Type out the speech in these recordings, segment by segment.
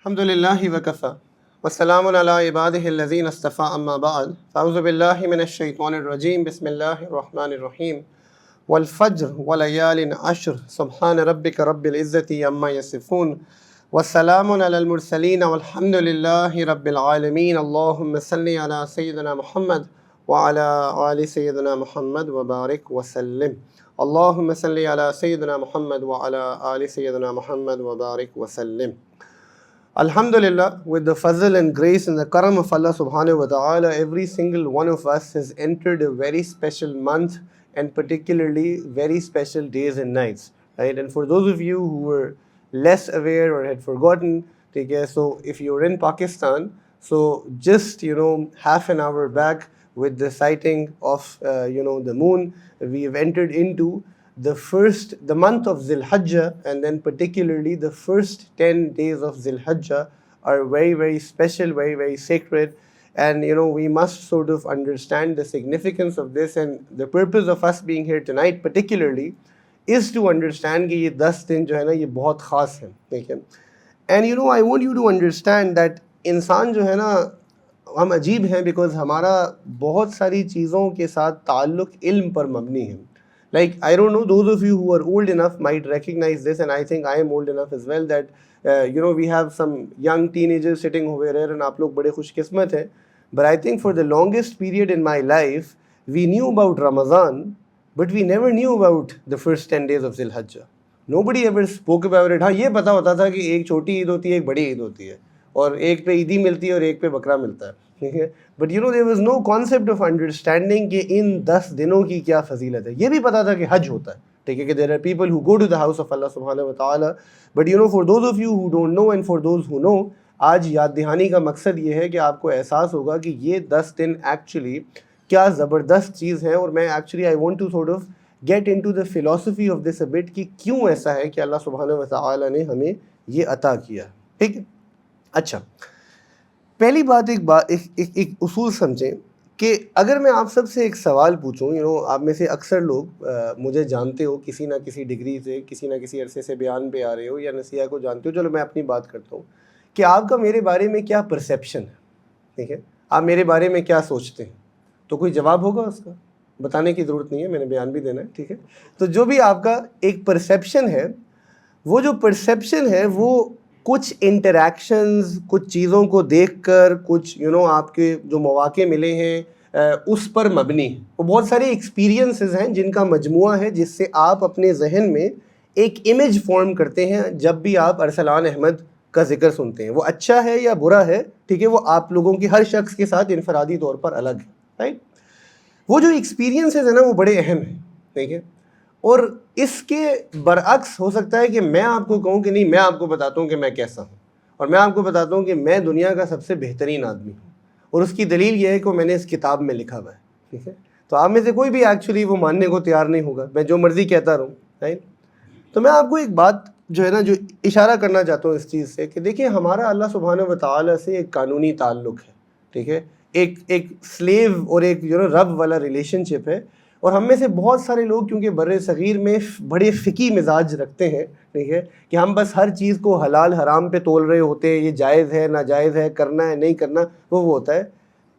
الحمد للہ وکفی والسلام علی عبادہ الذین اصطفی اما بعد فاعوذ باللہ من الشیطان الرجیم بسم اللہ الرحمن الرحیم والفجر ولیال عشر سبحان ربک رب العزت عما یصفون والسلام علی المرسلین والحمد للہ رب العالمین اللہم صلی علی سیدنا محمد وعلی آل سیدنا محمد وبارک وسلم اللہم صلی علی سیدنا محمد وعلی آل سیدنا محمد وبارک وسلم. Alhamdulillah, with the fazl and grace and the karam of Allah subhanahu wa ta'ala, every single one of us has entered a very special month and particularly very special days and nights, right? And for those of you who were less aware or had forgotten, okay, so if you're in Pakistan, so just, half an hour back with the sighting of, the moon, we have entered into the month of Zil Hajjah, and then particularly the first 10 days of Zil Hajjah are very, very special, very, very sacred. And, we must sort of understand the significance of this, and the purpose of us being here tonight particularly is to understand کہ یہ 10 دن جو ہے نا یہ بہت خاص ہیں. And, I want you to understand that انسان جو ہے نا ہم عجیب ہیں because ہمارا بہت ساری چیزوں کے ساتھ تعلق علم پر مبنی ہے. Like, I don't know, those of you who are old enough might recognize this, and I think I am old enough as well, that, we have some young teenagers sitting over here, and aap log bade khush qismat hain. But I think for the longest period in my life, we knew about Ramadan, but we never knew about the first 10 days of Zil Hajjah. Nobody ever spoke about it. ہاں یہ پتا ہوتا تھا کہ ایک چھوٹی عید ہوتی ہے ایک بڑی عید ہوتی ہے اور ایک پہ عیدی ملتی ہے اور ایک پہ بکرا ملتا ہے. But there was no concept of understanding کہ ان 10 دنوں کی کیا فضیلت ہے. یہ بھی پتا تھا کہ حج ہوتا ہے, ٹھیک ہے, کہ there are people who go to the house of Allah subhanahu wa ta'ala. But for those of you who don't know and for those who know, آج یاد دہانی کا مقصد یہ ہے کہ آپ کو احساس ہوگا کہ یہ 10 دن ایکچولی کیا زبردست چیز ہے. اور میں actually I want to sort of get into the philosophy of this a bit کہ کیوں ایسا ہے کہ اللہ سبحانہ و تعالی نے ہمیں یہ عطا کیا. ٹھیک ہے, اچھا, پہلی بات ایک اصول سمجھیں کہ اگر میں آپ سب سے ایک سوال پوچھوں, آپ میں سے اکثر لوگ مجھے جانتے ہو کسی نہ کسی ڈگری سے, کسی نہ کسی عرصے سے بیان پہ آ رہے ہو یا نصیحہ کو جانتے ہو. چلو میں اپنی بات کرتا ہوں کہ آپ کا میرے بارے میں کیا پرسیپشن ہے, ٹھیک ہے, آپ میرے بارے میں کیا سوچتے ہیں, تو کوئی جواب ہوگا اس کا, بتانے کی ضرورت نہیں ہے, میں نے بیان بھی دینا ہے, ٹھیک ہے. تو جو بھی آپ کا ایک پرسیپشن ہے, وہ جو پرسیپشن ہے وہ کچھ انٹریکشنز, کچھ چیزوں کو دیکھ کر, کچھ آپ کے جو مواقع ملے ہیں اس پر مبنی ہے. وہ بہت سارے ایکسپیرینسز ہیں جن کا مجموعہ ہے جس سے آپ اپنے ذہن میں ایک امیج فارم کرتے ہیں جب بھی آپ ارسلان احمد کا ذکر سنتے ہیں. وہ اچھا ہے یا برا ہے, ٹھیک ہے, وہ آپ لوگوں کی ہر شخص کے ساتھ انفرادی طور پر الگ ہے, رائٹ. وہ جو ایکسپیرینسز ہیں نا وہ بڑے اہم ہیں, ٹھیک ہے. اور اس کے برعکس ہو سکتا ہے کہ میں آپ کو کہوں کہ نہیں, میں آپ کو بتاتا ہوں کہ میں کیسا ہوں, اور میں آپ کو بتاتا ہوں کہ میں دنیا کا سب سے بہترین آدمی ہوں, اور اس کی دلیل یہ ہے کہ میں نے اس کتاب میں لکھا ہوا ہے, ٹھیک ہے. تو آپ میں سے کوئی بھی ایکچولی وہ ماننے کو تیار نہیں ہوگا, میں جو مرضی کہتا رہوں, رائٹ. تو میں آپ کو ایک بات جو ہے نا جو اشارہ کرنا چاہتا ہوں اس چیز سے کہ دیکھیں, ہمارا اللہ سبحانہ و تعالیٰ سے ایک قانونی تعلق ہے, ٹھیک ہے, ایک سلیو اور ایک رب والا ریلیشن شپ ہے. اور ہم میں سے بہت سارے لوگ کیونکہ بر صغیر میں بڑے فقی مزاج رکھتے ہیں, ٹھیک ہے, کہ ہم بس ہر چیز کو حلال حرام پہ تول رہے ہوتے ہیں, یہ جائز ہے ناجائز ہے, کرنا ہے نہیں کرنا, وہ ہوتا ہے.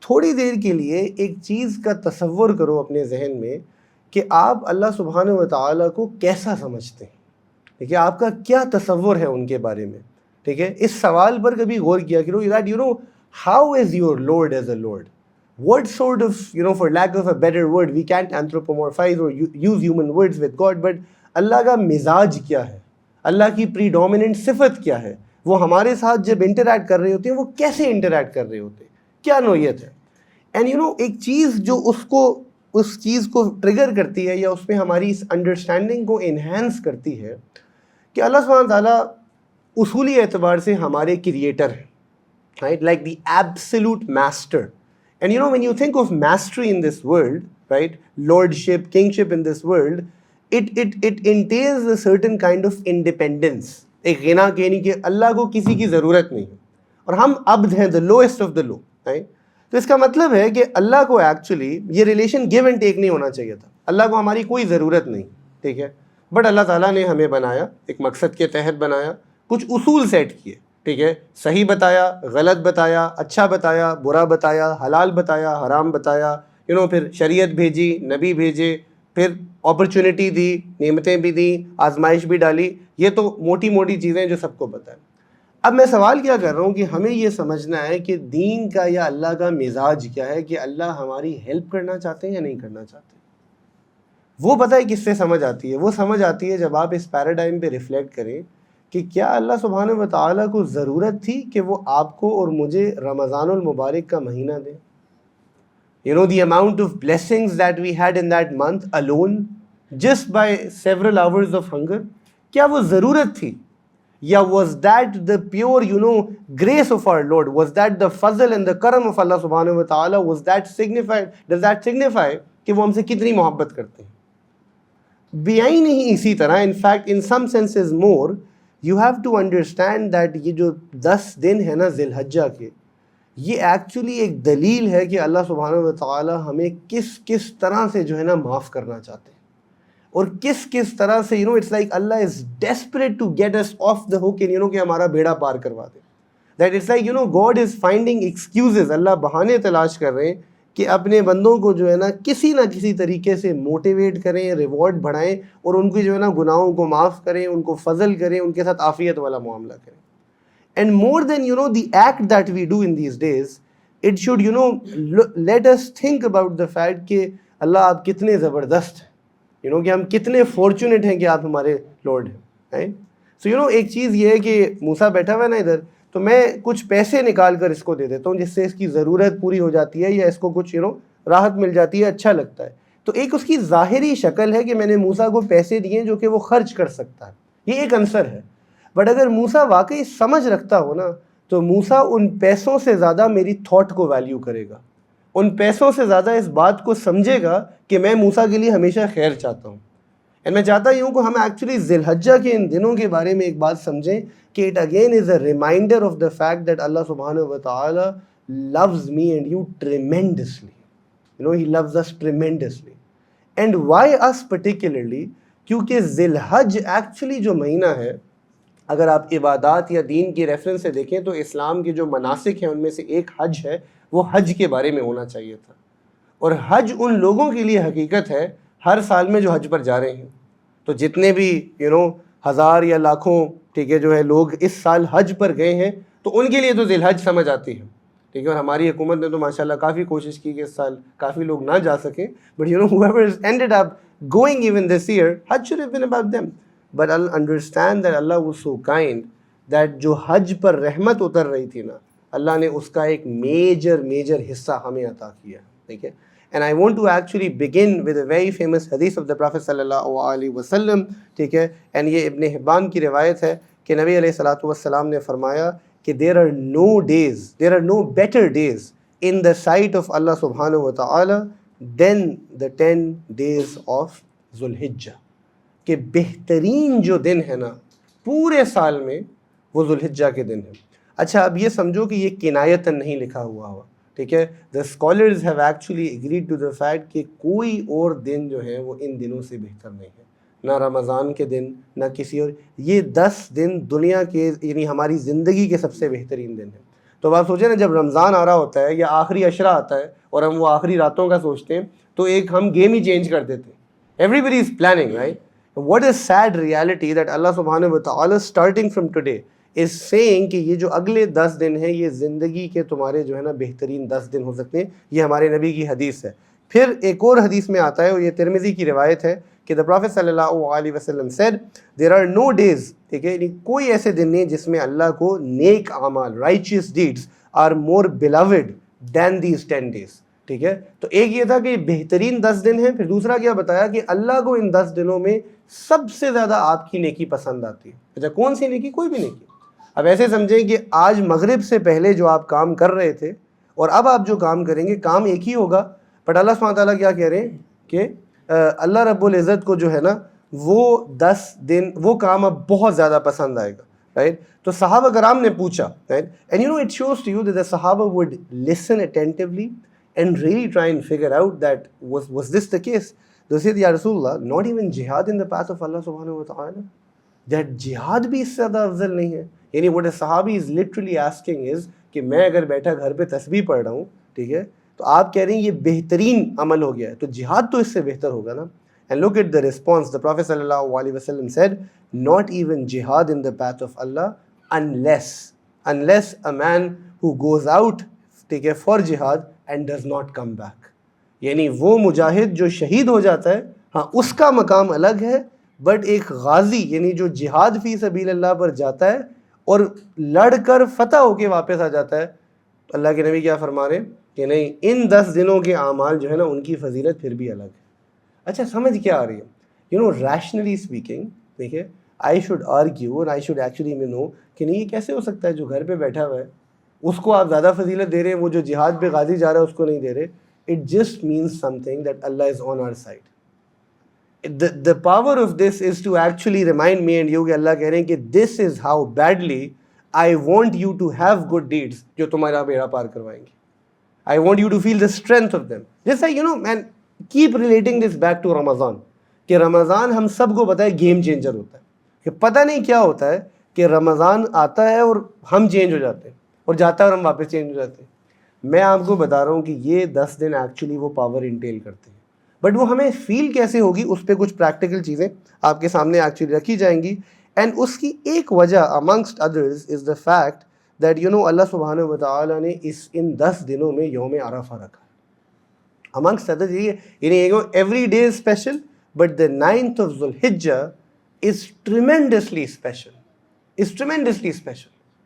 تھوڑی دیر کے لیے ایک چیز کا تصور کرو اپنے ذہن میں کہ آپ اللہ سبحانہ و تعالیٰ کو کیسا سمجھتے ہیں, ٹھیک ہے, آپ کا کیا تصور ہے ان کے بارے میں, ٹھیک ہے. اس سوال پر کبھی غور کیا کرو that how is your Lord as a Lord? What sort of, for lack of a better word, we can't anthropomorphize or use human words with God, but اللہ کا مزاج کیا ہے, اللہ کی predominant صفت کیا ہے, وہ ہمارے ساتھ جب انٹریکٹ کر رہے ہوتے ہیں وہ کیسے انٹریکٹ کر رہے ہوتے ہیں, کیا نوعیت ہے. اینڈ ایک چیز جو اس چیز کو ٹریگر کرتی ہے یا اس میں ہماری اس انڈرسٹینڈنگ کو انہینس کرتی ہے کہ اللہ سبحانہ تعالیٰ اصولی اعتبار سے ہمارے کریٹر ہیں, right, like the absolute master. And when you think of mastery in this world, right, lordship, kingship in this world, it entails a certain kind of independence. ایک غنا کہنی کہ اللہ کو کسی کی ضرورت نہیں ہے اور ہم عبد ہیں, the lowest of the low, right. تو اس کا مطلب ہے کہ اللہ کو ایکچولی یہ ریلیشن گیو اینڈ ٹیک نہیں ہونا چاہیے تھا. اللہ کو ہماری کوئی ضرورت نہیں, ٹھیک ہے, بٹ اللہ تعالیٰ نے ہمیں بنایا, ایک مقصد کے تحت بنایا, کچھ اصول سیٹ کیے, ٹھیک ہے، صحیح بتایا، غلط بتایا، اچھا بتایا، برا بتایا، حلال بتایا، حرام بتایا، پھر شریعت بھیجی، نبی بھیجے، پھر اپرچونٹی دی، نعمتیں بھی دیں، آزمائش بھی ڈالی. یہ تو موٹی موٹی چیزیں جو سب کو پتہ ہے. اب میں سوال کیا کر رہا ہوں کہ ہمیں یہ سمجھنا ہے کہ دین کا یا اللہ کا مزاج کیا ہے، کہ اللہ ہماری ہیلپ کرنا چاہتے ہیں یا نہیں کرنا چاہتے. وہ پتہ ہے کس سے سمجھ آتی ہے؟ وہ سمجھ آتی ہے جب آپ اس پیراڈائم پہ ریفلیکٹ کریں کہ کیا اللہ سبحانہ و تعالیٰ کو ضرورت تھی کہ وہ آپ کو اور مجھے رمضان المبارک کا مہینہ دیں. The amount of blessings that we had in that month alone, just by several hours of hunger, کیا وہ ضرورت تھی؟ یا was that the pure, grace of our Lord? Was that the fazl and the karam of Allah subhanahu wa ta'ala? Does that signify کہ وہ ہم سے کتنی محبت کرتے ہیں؟ بیائی نہیں اسی طرح. in fact, in some senses more, you have to understand that یہ جو 10 دن ہے نا ذی الحجہ کے، یہ ایکچولی ایک دلیل ہے کہ اللہ سبحانہ و تعالی ہمیں کس طرح سے جو ہے نا معاف کرنا چاہتے ہیں، اور کس طرح سے اٹس لائک اللہ is desperate to get us off the hook, کہ ہمارا بیڑا پار کروا دے. That it's like God is finding excuses. اللہ بہانے تلاش کر رہے ہیں کہ اپنے بندوں کو جو ہے نا کسی طریقے سے موٹیویٹ کریں، ریوارڈ بڑھائیں، اور ان کی جو ہے نا گناہوں کو معاف کریں، ان کو فضل کریں، ان کے ساتھ عافیت والا معاملہ کریں. And more than the act that we do in these days, it should let us think about the fact کہ اللہ آپ کتنے زبردست ہیں، کہ ہم کتنے فارچونیٹ ہیں کہ آپ ہمارے لارڈ ہیں. سو ایک چیز یہ ہے کہ موسیٰ بیٹھا ہوا ہے نا ادھر، تو میں کچھ پیسے نکال کر اس کو دے دیتا ہوں جس سے اس کی ضرورت پوری ہو جاتی ہے، یا اس کو کچھ راحت مل جاتی ہے، اچھا لگتا ہے. تو ایک اس کی ظاہری شکل ہے کہ میں نے موسیٰ کو پیسے دیے جو کہ وہ خرچ کر سکتا ہے، یہ ایک عنصر ہے. بٹ اگر موسیٰ واقعی سمجھ رکھتا ہو نا، تو موسیٰ ان پیسوں سے زیادہ میری تھاٹ کو ویلیو کرے گا، ان پیسوں سے زیادہ اس بات کو سمجھے گا کہ میں موسیٰ کے لیے ہمیشہ خیر چاہتا ہوں. اینڈ میں چاہتا ہوں کہ ہم ایکچولی ذی الحجہ کے ان دنوں کے بارے میں ایک بات سمجھیں کہ it again is a reminder of the fact that اللہ سبحانہ و تعالی loves me and you tremendously. He loves us tremendously. And why us particularly? کیونکہ ذی الحج ایکچولی جو مہینہ ہے، اگر آپ عبادات یا دین کی ریفرنس سے دیکھیں تو اسلام کے جو مناسک ہیں ان میں سے ایک حج ہے. وہ حج کے بارے میں ہونا چاہیے تھا. اور حج ان لوگوں کے لیے حقیقت ہے ہر سال میں جو حج پر جا رہے ہیں. تو جتنے بھی ہزار یا لاکھوں ٹھیک ہے جو ہے لوگ اس سال حج پر گئے ہیں، تو ان کے لیے تو ذی الحج سمجھ آتی ہے. ٹھیک ہے، اور ہماری حکومت نے تو ماشاءاللہ کافی کوشش کی کہ اس سال کافی لوگ نہ جا سکیں. But whoever has ended up going even this year, Hajj should have been about them. But I'll understand that Allah was so kind that جو حج پر رحمت اتر رہی تھی نا، اللہ نے اس کا ایک میجر حصہ ہمیں عطا کیا. ٹھیک ہے. And I want to actually begin with a very famous hadith of the Prophet sallallahu alaihi wasallam. ٹھیک ہے. And یہ ابن حبان کی روایت ہے کہ نبی علیہ الصلوۃ والسلام نے فرمایا کہ there are no better days in the sight of Allah subhanahu wa ta'ala than the 10 days of ذو الحجہ. کہ بہترین جو دن ہے نا پورے سال میں وہ ذو الحجہ کے دن ہے. اچھا اب یہ سمجھو کہ یہ کنایتاً نہیں لکھا ہوا. ٹھیک ہے. The scholars have actually agreed to the fact کہ کوئی اور دن جو ہے وہ ان دنوں سے بہتر نہیں ہے، نہ رمضان کے دن نہ کسی اور. یہ 10 دن دنیا کے ہماری زندگی کے سب سے بہترین دن ہیں. تو آپ سوچیں نا، جب رمضان آ رہا ہوتا ہے یا آخری عشرہ آتا ہے اور ہم وہ آخری راتوں کا سوچتے ہیں، تو ایک ہم گیم ہی چینج کر دیتے ہیں. Everybody is planning, right? What a sad reality that Allah subhanahu wa ta'ala starting from today is saying کہ یہ جو اگلے 10 دن ہیں یہ زندگی کے تمہارے جو ہے نا بہترین 10 دن ہو سکتے ہیں. یہ ہمارے نبی کی حدیث ہے. پھر ایک اور حدیث میں آتا ہے، اور یہ ترمذی کی روایت ہے کہ the Prophet صلی اللہ علیہ وسلم said there are no days. ٹھیک ہے، کوئی ایسے دن نہیں جس میں اللہ کو نیک اعمال righteous deeds are more beloved than these 10 days. ٹھیک ہے. تو ایک یہ تھا کہ بہترین 10 دن ہیں. پھر دوسرا کیا بتایا کہ اللہ کو ان 10 دنوں میں سب سے زیادہ آپ کی نیکی پسند آتی ہے. اچھا کون سی نیکی؟ کوئی بھی نیکی. اب ایسے سمجھیں کہ آج مغرب سے پہلے جو آپ کام کر رہے تھے اور اب آپ جو کام کریں گے کام ایک ہی ہوگا، بٹ اللہ سبحانہ تعالیٰ کیا کہہ رہے ہیں کہ اللہ رب العزت کو جو ہے نا وہ 10 دن وہ کام اب بہت زیادہ پسند آئے گا. رائٹ. تو صحابہ کرام نے پوچھا، right. And it shows to you that the Sahaba would listen attentively and really try and figure out that was this the case. They said, Ya Rasulullah, not even jihad in the path of Allah subhanahu wa ta'ala. That jihad بھی اس سے زیادہ افضل نہیں ہے. یعنی what a صحابی is literally asking is کہ میں اگر بیٹھا گھر پہ تسبیح پڑھ رہا ہوں, ٹھیک ہے, تو آپ کہہ رہے ہیں یہ بہترین عمل ہو گیا ہے, تو جہاد تو اس سے بہتر ہوگا نا. And look at the response. The Prophet sallallahu alaihi wasallam said, not even jihad in the path of Allah unless a man who goes out, ٹھیک ہے, for jihad and does not come back. یعنی وہ مجاہد جو شہید ہو جاتا ہے, ہاں اس کا مقام الگ ہے, بٹ ایک غازی یعنی جو جہاد فی سبیل اللہ پر جاتا ہے اور لڑ کر فتح ہو کے واپس آ جاتا ہے, تو اللہ کے نبی کیا فرما رہے ہیں کہ نہیں, ان 10 دنوں کے اعمال جو ہے نا ان کی فضیلت پھر بھی الگ ہے. اچھا سمجھ کیا آ رہی ہے؟ ریشنلی اسپیکنگ, ٹھیک ہے, آئی شوڈ آرگیو اور آئی شوڈ ایکچولی میں نو کہ نہیں, یہ کیسے ہو سکتا ہے جو گھر پہ بیٹھا ہوا ہے اس کو آپ زیادہ فضیلت دے رہے ہیں, وہ جو جہاد پہ غازی جا رہا ہے اس کو نہیں دے رہے. It just means something that Allah is on our side. The power of this is to actually remind me and you کہ اللہ کہہ رہے ہیں کہ this is how badly I want you to have good deeds جو تمہارا بیڑا پار کروائیں گے. I want you to feel the strength of them. Just like, man, keep relating this back to Ramadan. کہ رمضان ہم سب کو پتہ ہے گیم چینجر ہوتا ہے, کہ پتہ نہیں کیا ہوتا ہے کہ رمضان آتا ہے اور ہم چینج ہو جاتے ہیں, اور جاتا ہے اور ہم واپس چینج ہو جاتے ہیں. میں آپ کو بتا رہا ہوں کہ یہ 10 دن ایکچولی وہ پاور انٹیل کرتے ہیں, بٹ وہ ہمیں فیل کیسے ہوگی اس پہ کچھ پریکٹیکل چیزیں آپ کے سامنے ایکچولی رکھی جائیں گی. اینڈ اس کی ایک وجہ amongst others is the fact that اللہ سبحانہ و تعالیٰ نے ان 10 دنوں میں یوم عرفہ رکھا. amongst others یعنی every day is special, but the 9th of Dhul-Hijjah is tremendously special,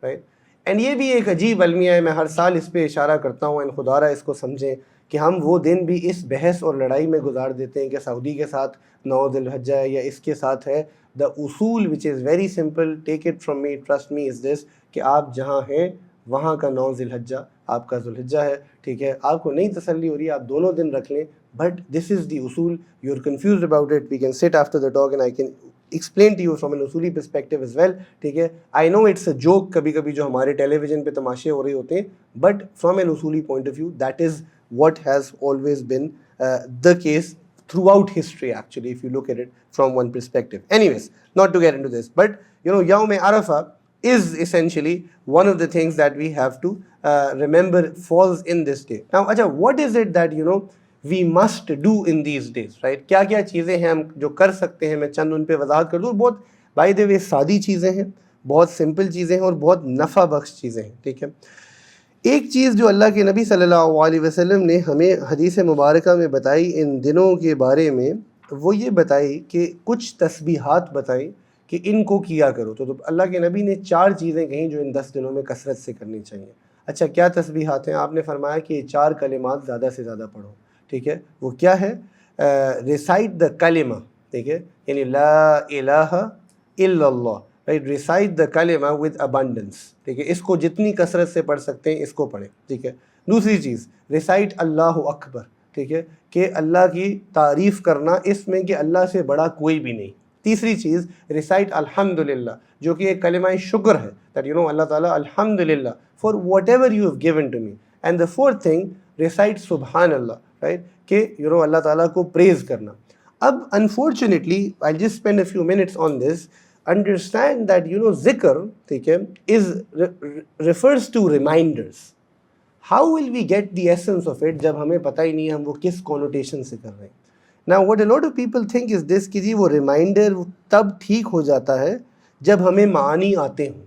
right? And یہ بھی ایک عجیب المیہ ہے, میں ہر سال اس پہ اشارہ کرتا ہوں, اینڈ خدا را اس کو سمجھیں کہ ہم وہ دن بھی اس بحث اور لڑائی میں گزار دیتے ہیں کہ سعودی کے ساتھ 9 ذی الحجہ ہے یا اس کے ساتھ ہے. دا اصول which is very simple, take it from me, trust me, is this کہ آپ جہاں ہیں وہاں کا 9 ذی الحجہ آپ کا ذو الحجہ ہے, ٹھیک ہے. آپ کو نہیں تسلی ہو رہی ہے آپ دونوں دن رکھ لیں, بٹ دس از دی اصول. You are confused about it, we can sit after the talk and I can explain to you from an اصولی perspective as well, ٹھیک ہے. I know it's a joke کبھی کبھی جو ہمارے ٹیلی vision پہ تماشے ہو رہے ہوتے ہیں, but from an اصولی point of view that is what has always been the case throughout history actually, if you look at it from one perspective. Anyways, not to get into this, but Yawm Arafah is essentially one of the things that we have to remember falls in this day. Now, acha, what is it that we must do in these days, right? کیا کیا چیزیں ہیں ہم جو کر سکتے ہیں, میں چند ان پہ وضاحت کر دوں. بہت بائی دی وے سادی چیزیں ہیں, بہت سمپل چیزیں ہیں اور بہت نفع بخش چیزیں ہیں, ٹھیک ہے. ایک چیز جو اللہ کے نبی صلی اللہ علیہ وسلم نے ہمیں حدیث مبارکہ میں بتائی ان دنوں کے بارے میں, وہ یہ بتائی کہ کچھ تسبیحات بتائیں کہ ان کو کیا کرو. تو اللہ کے نبی نے 4 چیزیں کہیں جو ان 10 دنوں میں کثرت سے کرنی چاہیے. اچھا کیا تسبیحات ہیں؟ آپ نے فرمایا کہ یہ 4 کلمات زیادہ سے زیادہ پڑھو, ٹھیک ہے. وہ کیا ہے؟ ریسائٹ دا کلمہ, ٹھیک ہے, یعنی لا الہ الا اللہ, رائٹ. ریسائٹ دا کلمہ ود ابنڈنس, ٹھیک ہے. اس کو جتنی کثرت سے پڑھ سکتے ہیں اس کو پڑھیں, ٹھیک ہے. دوسری چیز ریسائٹ اللہ اکبر, ٹھیک ہے, کہ اللہ کی تعریف کرنا اس میں کہ اللہ سے بڑا کوئی بھی نہیں. تیسری چیز ریسائٹ الحمدللہ, جو کہ ایک کلمہ شکر ہے, دیٹ اللہ تعالیٰ الحمدللہ for whatever you have given to me. And the fourth thing recite سبحان اللہ, رائٹ, کہ اللہ تعالیٰ کو پریز کرنا. اب unfortunately I just spend a few minutes on this. Understand that ذکر, ٹھیک ہے, is refers to reminders. How will we get the essence of it جب ہمیں پتہ ہی نہیں ہے ہم وہ کس کونوٹیشن سے کر رہے ہیں. Now what a lot of people think is this کہ جی وہ ریمائنڈر تب ٹھیک ہو جاتا ہے جب ہمیں معانی آتے ہوں.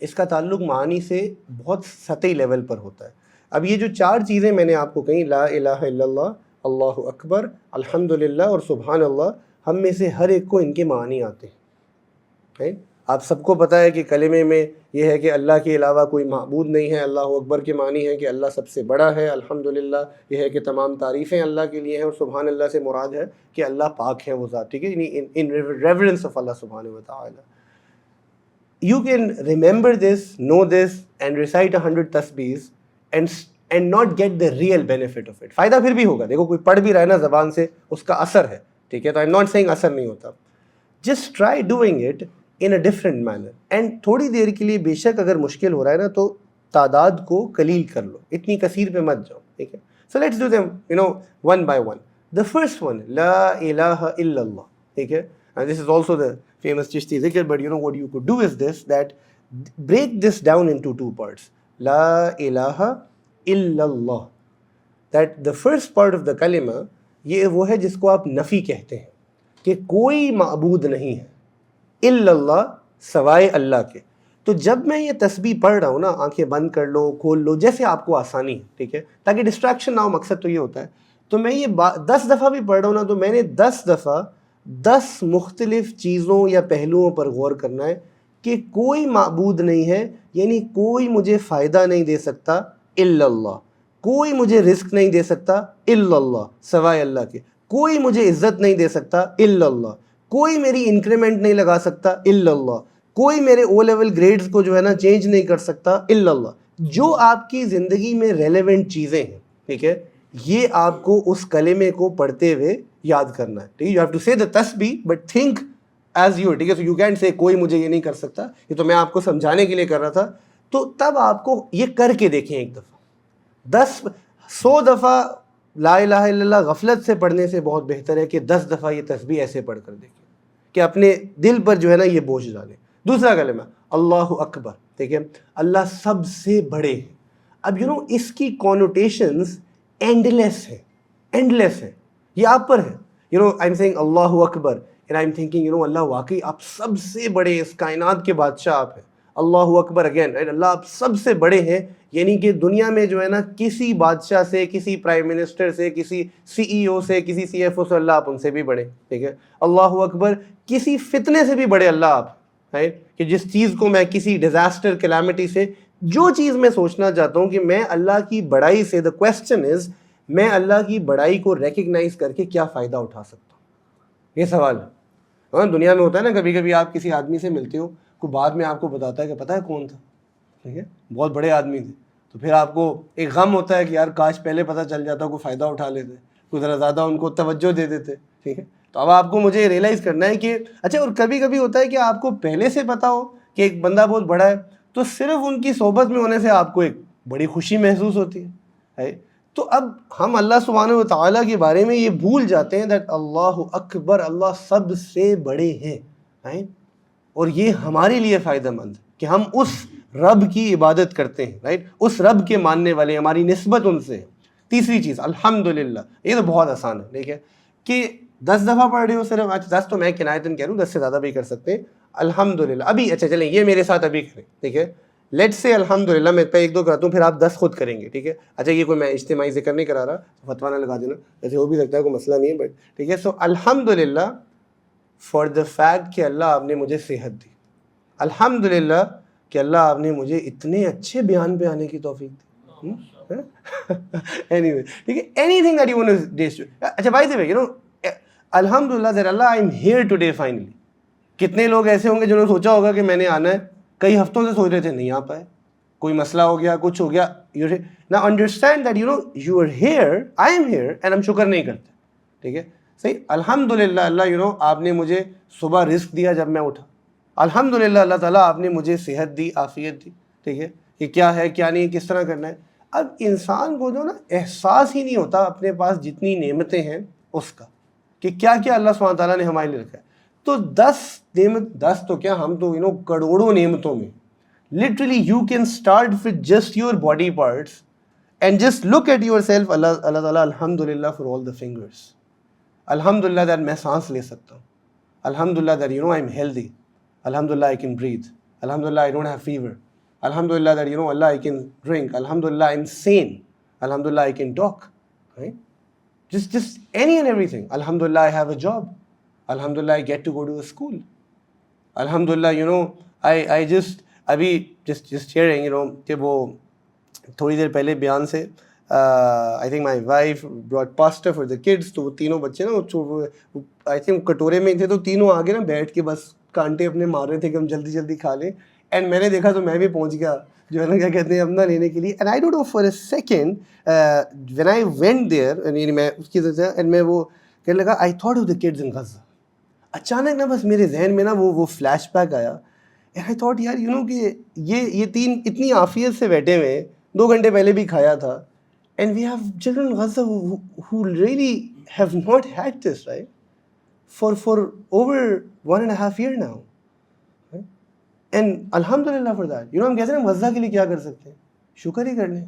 اس کا تعلق معانی سے بہت سطحی لیول پر ہوتا ہے. اب یہ جو 4 چیزیں میں نے آپ کو کہیں, لا الہ الا اللہ, اللہ اکبر, الحمدللہ اور سبحان اللہ, ہم میں سے ہر ایک کو ان کے معانی آتے ہیں. آپ سب کو پتہ ہے کہ کلمے میں یہ ہے کہ اللہ کے علاوہ کوئی معبود نہیں ہے. اللہ اکبر کے معنی ہے کہ اللہ سب سے بڑا ہے. الحمدللہ یہ ہے کہ تمام تعریفیں اللہ کے لیے ہیں, اور سبحان اللہ سے مراد ہے کہ اللہ پاک ہے وہ ذات, ٹھیک ہے, یعنی ان ریورنس آف اللہ سبحانہ و تعالی. You can remember this, know this and recite 100 tasbeehs and not get the real benefit of it. فائدہ پھر بھی ہوگا. دیکھو کوئی پڑھ بھی رہا ہے نا زبان سے, اس کا اثر ہے, ٹھیک ہے. تو I'm not saying اثر نہیں ہوتا. Just try doing it in a different manner. And تھوڑی دیر کے لیے بے شک اگر مشکل ہو رہا ہے نا تو تعداد کو قلیل کر لو, اتنی کثیر پہ مت جاؤ, ٹھیک ہے. So let's do them one by one. The first one, لا الہ الا اللہ, ٹھیک ہے. And this is also the famous Chishti zikr, but what you could do is this, that break this down into two parts. La ilaha illallah. That the first part of the kalima, یہ وہ ہے جس کو آپ نفی کہتے ہیں کہ کوئی معبود نہیں ہے الا اللہ، سوائے اللہ کے. تو جب میں یہ تسبیح پڑھ رہا ہوں نا، آنکھیں بند کر لو، کھول لو، جیسے آپ کو آسانی ہے، ٹھیک ہے، تاکہ ڈسٹریکشن نہ ہو، مقصد تو یہ ہوتا ہے. تو میں یہ 10 دفعہ بھی پڑھ رہا ہوں نا، تو میں نے 10 دفعہ 10 مختلف چیزوں یا پہلوؤں پر غور کرنا ہے کہ کوئی معبود نہیں ہے، یعنی کوئی مجھے فائدہ نہیں دے سکتا الا اللہ، کوئی مجھے رزق نہیں دے سکتا الا اللہ، سوائے اللہ کے، کوئی مجھے عزت نہیں دے سکتا الا اللہ، کوئی میری انکریمنٹ نہیں لگا سکتا الا اللہ، کوئی میرے او لیول گریڈز کو جو ہے نا چینج نہیں کر سکتا الا اللہ. جو آپ کی زندگی میں ریلیونٹ چیزیں ہیں، ٹھیک ہے، یہ آپ کو اس کلمے کو پڑھتے ہوئے یاد کرنا ہے. ٹھیک ہے، یو ہیو ٹو سے دا تسبیح بٹ تھنک ایز یو. ٹھیک ہے، سو یو کین سے کوئی مجھے یہ نہیں کر سکتا، یہ تو میں آپ کو سمجھانے کے لیے کر رہا تھا. تو تب آپ کو یہ کر کے دیکھیں ایک دفعہ. 100 دفعہ لا الہ الا اللہ غفلت سے پڑھنے سے بہت بہتر ہے کہ 10 دفعہ یہ تسبیح ایسے پڑھ کر دیکھیں کہ اپنے دل پر جو ہے نا یہ بوجھ ڈالیں. دوسرا کلمہ اللہ اکبر، ٹھیک ہے، اللہ سب سے بڑے ہیں. اب اس کی کونوٹیشنز اینڈلیس ہیں. یہ آپ پر ہے. آئی ایم سیئنگ اللہ اکبر اینڈ آئی ایم تھنکنگ اللہ واقعی آپ سب سے بڑے، اس کائنات کے بادشاہ آپ ہیں. اللہ اکبر اگین، اللہ آپ سب سے بڑے ہیں، یعنی کہ دنیا میں جو ہے نا کسی بادشاہ سے، کسی پرائم منسٹر سے، کسی سی ای او سے، کسی سی ایف او سے اللہ آپ ان سے بھی بڑے. ٹھیک ہے، اللہ اکبر، کسی فتنے سے بھی بڑے اللہ آپ ہیں، کہ جس چیز کو میں کسی ڈیزاسٹر کیلامٹی سے، جو چیز میں سوچنا چاہتا ہوں کہ میں اللہ کی بڑائی سے، دا کویسچن از میں اللہ کی بڑائی کو ریکگنائز کر کے کیا فائدہ اٹھا سکتا ہوں، یہ سوال ہے. ہاں، دنیا میں ہوتا ہے نا، کبھی کبھی آپ کسی آدمی سے ملتے ہو، کوئی بعد میں آپ کو بتاتا ہے کہ پتہ ہے کون تھا، ٹھیک ہے، بہت بڑے آدمی تھے، تو پھر آپ کو ایک غم ہوتا ہے کہ یار کاش پہلے پتہ چل جاتا، کوئی فائدہ اٹھا لیتے، کوئی ذرا زیادہ ان کو توجہ دے دیتے. ٹھیک ہے، تو اب آپ کو مجھے ریئلائز کرنا ہے کہ اچھا، اور کبھی کبھی ہوتا ہے کہ آپ کو پہلے سے پتہ ہو کہ ایک بندہ بہت بڑا ہے، تو صرف ان کی صحبت میں ہونے سے آپ کو ایک بڑی خوشی محسوس ہوتی ہے. تو اب ہم اللہ سبحانہ و تعالیٰ کے بارے میں یہ بھول جاتے ہیں دیٹ اللہ اکبر، اللہ سب سے بڑے ہیں، اور یہ ہمارے لیے فائدہ مند ہے کہ ہم اس رب کی عبادت کرتے ہیں، رائٹ، اس رب کے ماننے والے، ہماری نسبت ان سے ہے. تیسری چیز الحمدللہ، یہ تو بہت آسان ہے، ٹھیک ہے، کہ 10 دفعہ پڑھ رہے ہو صرف، 10 تو میں کنایتاً کہہ رہا ہوں، 10 سے زیادہ بھی کر سکتے ہیں. الحمدللہ، ابھی اچھا چلیں یہ میرے ساتھ ابھی کریں، ٹھیک ہے، لیٹ سے الحمدللہ، میں پہ 1-2 کراتا ہوں، پھر آپ 10 خود کریں گے. ٹھیک ہے، اچھا یہ کوئی میں اجتماعی ذکر نہیں کرا رہا، فتویٰ نہ لگا دینا، ایسے ہو بھی سکتا ہے، کوئی مسئلہ نہیں ہے، بٹ ٹھیک ہے. سو الحمدللہ فار دا فیکٹ کہ اللہ آپ نے مجھے صحت دی، الحمدللہ کہ اللہ آپ نے مجھے اتنے اچھے بیان پہ آنے کی توفیق دی. اینی وے، ٹھیک ہے، any thing that you want two dash. اچھا بائی دی وے، الحمدللہ that Allah I am here today finally. کتنے لوگ ایسے ہوں گے جنہوں نے سوچا ہوگا کہ میں نے آنا ہے، کئی ہفتوں سے سوچ رہے تھے، نہیں آ پائے، کوئی مسئلہ ہو گیا، کچھ ہو گیا. نا understand that you are here, I am here, and ہم شکر نہیں کرتے. ٹھیک ہے، صحیح، الحمدللہ اللہ آپ نے مجھے صبح رزق دیا جب میں اٹھا، الحمدللہ اللہ تعالیٰ آپ نے مجھے صحت دی، عافیت دی. ٹھیک ہے، یہ کیا ہے کیا نہیں، کس طرح کرنا ہے. اب انسان کو جو نا احساس ہی نہیں ہوتا اپنے پاس جتنی نعمتیں ہیں اس کا، کہ کیا کیا اللہ سبحانہ تعالیٰ نے ہمارے لیے رکھا ہے. تو 10 نعمت، 10 تو کیا، ہم تو کروڑوں نعمتوں میں، literally you can start with just your body parts and just look at yourself. اللہ تعالیٰ الحمدللہ فار آل دا فنگرس، الحمدللہ دیٹ میں سانس لے سکتا ہوں، الحمدللہ دیٹ آئی ایم ہیلدی، الحمدللہ آئی کین بریتھ، الحمدللہ آئی ڈونٹ ہیو فیور، الحمدللہ that Allah I can drink, الحمدللہ آئی ایم سین، الحمدللہ I can talk, just any and everything. Alhamdulillah I have a job, alhamdulillah I get to go to a school, alhamdulillah I just ابھی just hearing کہ وہ تھوڑی دیر پہلے بیان سے I think my wife brought pasta for the kids. تو وہ تینوں بچے نا I think کٹورے میں تھے، تو تینوں آگے نا بیٹھ کے بس کانٹے اپنے مار رہے تھے کہ ہم جلدی جلدی کھا لیں. اینڈ میں نے دیکھا تو میں بھی پہنچ گیا جو ہے نا کیا کہتے ہیں اپنا لینے کے لیے. And I don't know for a second when I went there, میں اس کی اینڈ میں وہ کہنے لگا I thought of the kids in Gaza. اچانک نا بس میرے ذہن میں نا وہ فلیش بیک آیا. آئی تھاٹ یار کہ یہ تین اتنی عافیت سے بیٹھے ہوئے، 2 گھنٹے پہلے بھی کھایا تھا. And we have children Gaza who really have not had this, right, for over 1.5 years now. And الحمدللہ فار دیٹ. ہم کہتے ہیں مزہ کے لیے کیا کر سکتے ہیں؟ شکر ہی کر لیں,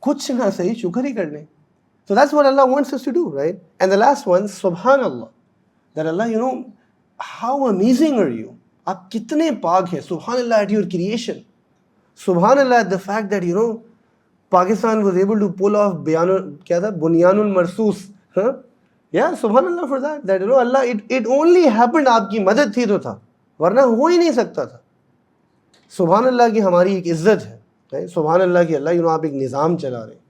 کچھ نہ صحیح شکر ہی کر لیں. So that's what Allah wants us to do, right? And the last one, Subhanallah. That Allah, how amazing are you? آپ کتنے پاک ہیں. Subhanallah at your creation. Subhanallah at the fact that, Pakistan was able to pull off Bunyan al-Marsus. Huh? Yeah, Subhanallah for that. That, Allah, it only happened آپ کی مدد تھی تو تھا, ورنہ ہو ہی نہیں سکتا تھا. Subhanallah کی ہماری ایک عزت ہے. Subhanallah کی اللہ, آپ ایک نظام چلا رہے ہیں.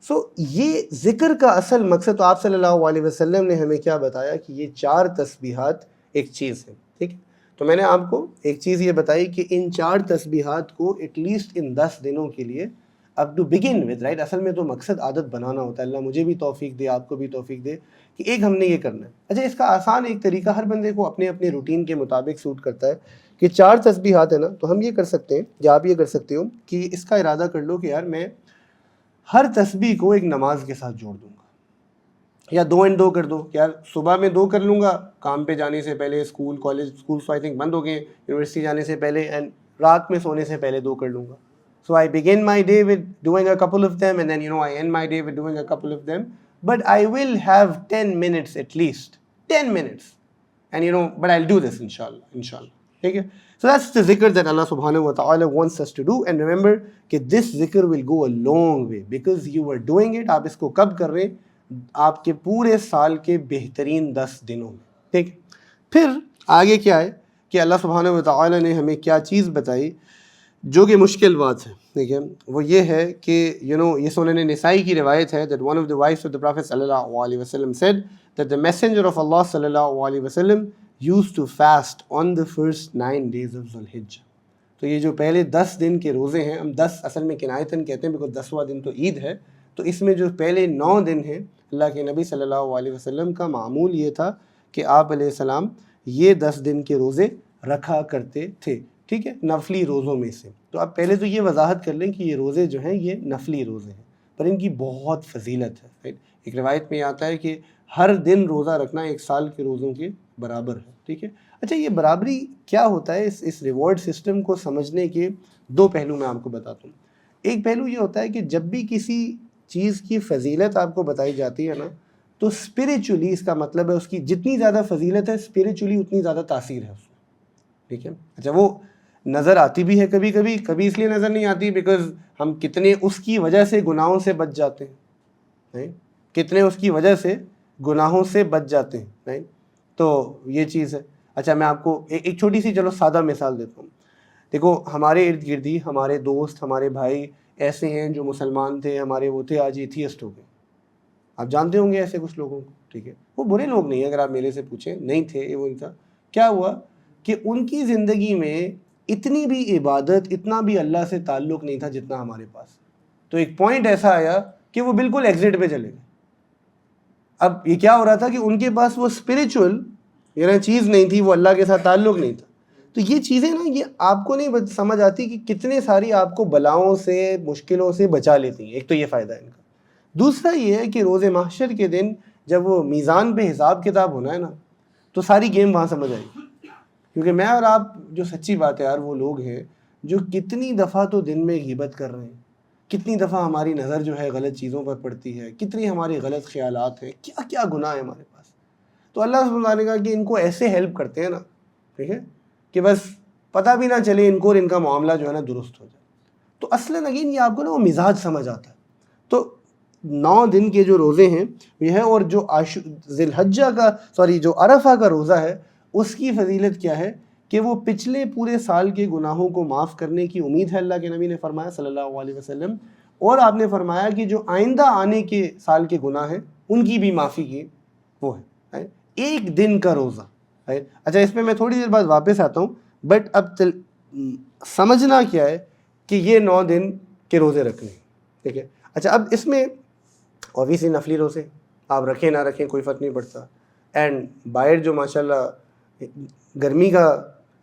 سو یہ ذکر کا اصل مقصد, تو آپ صلی اللہ علیہ وسلم نے ہمیں کیا بتایا کہ یہ 4 تسبیحات ایک چیز ہے. ٹھیک ہے, تو میں نے آپ کو ایک چیز یہ بتائی کہ ان 4 تسبیحات کو ایٹ لیسٹ ان 10 دنوں کے لیے اب ٹو بگن ود, رائٹ. اصل میں تو مقصد عادت بنانا ہوتا ہے. اللہ مجھے بھی توفیق دے, آپ کو بھی توفیق دے کہ ایک ہم نے یہ کرنا ہے. اچھا, اس کا آسان ایک طریقہ ہر بندے کو اپنے اپنے روٹین کے مطابق سوٹ کرتا ہے کہ 4 تسبیحات ہیں نا, تو ہم یہ کر سکتے ہیں یا آپ یہ کر سکتے ہو کہ اس کا ارادہ کر لو کہ یار میں ہر تسبیح کو ایک نماز کے ساتھ جوڑ دوں گا, یا 2 and 2 کر دو. یار صبح میں 2 کر لوں گا کام پہ جانے سے پہلے, اسکول آئی تھنک بند ہو گئے, یونیورسٹی جانے سے پہلے, اینڈ رات میں سونے سے پہلے 2 کر لوں گا. So I begin my day with doing a couple of them, and then I end my day with doing a couple of them. But I will have 10 minutes at least, 10 minutes, and but I'll do this inshallah. Okay? So that's the zikr that Allah subhanahu wa ta'ala wants us to do. And remember کہ this zikr will go a long way because you are doing it. آپ اس کو کب کر رہے ہیں؟ آپ کے پورے سال کے بہترین 10 دنوں میں. ٹھیک. پھر آگے کیا ہے کہ اللہ سبحانہ و تعالی نے ہمیں کیا چیز بتائی جو کہ مشکل بات ہے. ٹھیک ہے, وہ یہ ہے کہ یہ سنن نسائی کی روایت ہے that one of the wives of the Prophet صلی اللہ علیہ وسلم said that the messenger of Allah صلی اللہ علیہ وسلم used to fast on the first 9 days of Dhul-Hijjah. تو یہ جو پہلے 10 دن کے روزے ہیں, ہم 10 اصل میں کنایتاً کہتے ہیں بیکاز 10واں دن تو عید ہے, تو اس میں جو پہلے 9 دن ہیں اللہ کے نبی صلی اللہ علیہ وسلم کا معمول یہ تھا کہ آپ علیہ السلام یہ 10 دن کے روزے رکھا کرتے تھے. ٹھیک ہے, نفلی روزوں میں سے. تو آپ پہلے تو یہ وضاحت کر لیں کہ یہ روزے جو ہیں یہ نفلی روزے ہیں, پر ان کی بہت فضیلت ہے. ایک روایت میں آتا ہے کہ ہر دن روزہ رکھنا 1 سال کے روزوں کے برابر ہے. ٹھیک ہے. اچھا, یہ برابری کیا ہوتا ہے؟ اس ریوارڈ سسٹم کو سمجھنے کے 2 پہلو میں آپ کو بتاتا ہوں. ایک پہلو یہ ہوتا ہے کہ جب بھی کسی چیز کی فضیلت آپ کو بتائی جاتی ہے نا, تو اسپریچولی اس کا مطلب ہے اس کی جتنی زیادہ فضیلت ہے اسپریچولی اتنی زیادہ تاثیر ہے اس میں. ٹھیک ہے. اچھا, وہ نظر آتی بھی ہے کبھی کبھی اس لیے نظر نہیں آتی بیکاز ہم کتنے اس کی وجہ سے گناہوں سے بچ جاتے ہیں, کتنے اس کی وجہ سے گناہوں سے بچ جاتے ہیں. تو یہ چیز ہے. اچھا, میں آپ کو ایک چھوٹی سی چلو سادہ مثال دیتا ہوں. دیکھو, ہمارے ارد گرد ہی ہمارے دوست, ہمارے بھائی ایسے ہیں جو مسلمان تھے, ہمارے وہ تھے, آج ایتھیسٹ ہو گئے. آپ جانتے ہوں گے ایسے کچھ لوگوں کو. ٹھیک ہے, وہ برے لوگ نہیں ہیں, اگر آپ میرے سے پوچھیں, نہیں تھے. وہ تھا کیا ہوا کہ ان کی زندگی میں اتنی بھی عبادت, اتنا بھی اللہ سے تعلق نہیں تھا جتنا ہمارے پاس. تو ایک پوائنٹ ایسا آیا کہ وہ بالکل ایگزٹ پہ چلے گئے. اب یہ کیا ہو رہا تھا کہ ان کے پاس وہ اسپریچول چیز نہیں تھی, وہ اللہ کے ساتھ تعلق نہیں تھا. تو یہ چیزیں نا, یہ آپ کو نہیں سمجھ آتی کہ کتنے ساری آپ کو بلاؤں سے, مشکلوں سے بچا لیتی ہیں. ایک تو یہ فائدہ ہے ان کا. دوسرا یہ ہے کہ روز محشر کے دن جب وہ میزان پہ حساب کتاب ہونا ہے نا, تو ساری گیم وہاں سمجھ آئے گی. کیونکہ میں اور آپ جو سچی بات ہے یار, وہ لوگ ہیں جو کتنی دفعہ تو دن میں غیبت کر رہے ہیں, کتنی دفعہ ہماری نظر جو ہے غلط چیزوں پر پڑتی ہے, کتنی ہمارے غلط خیالات ہیں, کیا کیا گناہ ہے ہمارے پاس. تو اللہ سبحانہ وتعالی نے کہا کہ ان کو ایسے ہیلپ کرتے ہیں نا, ٹھیک ہے, کہ بس پتہ بھی نہ چلے ان کو اور ان کا معاملہ جو ہے نا درست ہو جائے. تو اصلاً اگین یہ آپ کو نا وہ مزاج سمجھ آتا ہے. تو 9 دن کے جو روزے ہیں یہ ہے, اور جو ذی الحجہ کا جو عرفہ کا روزہ ہے اس کی فضیلت کیا ہے کہ وہ پچھلے پورے سال کے گناہوں کو معاف کرنے کی امید ہے, اللہ کے نبی نے فرمایا صلی اللہ علیہ وسلم. اور آپ نے فرمایا کہ جو آئندہ آنے کے سال کے گناہ ہیں ان کی بھی معافی کی وہ ہے. 1 دن کا روزہ ہے. اچھا, اس پہ میں تھوڑی دیر بعد واپس آتا ہوں, بٹ اب سمجھنا کیا ہے کہ یہ 9 دن کے روزے رکھنے. ٹھیک ہے. اچھا, اب اس میں اوبیسلی نفلی روزے آپ رکھیں نہ رکھیں کوئی فرق نہیں پڑتا. اینڈ باہر جو ماشاءاللہ گرمی کا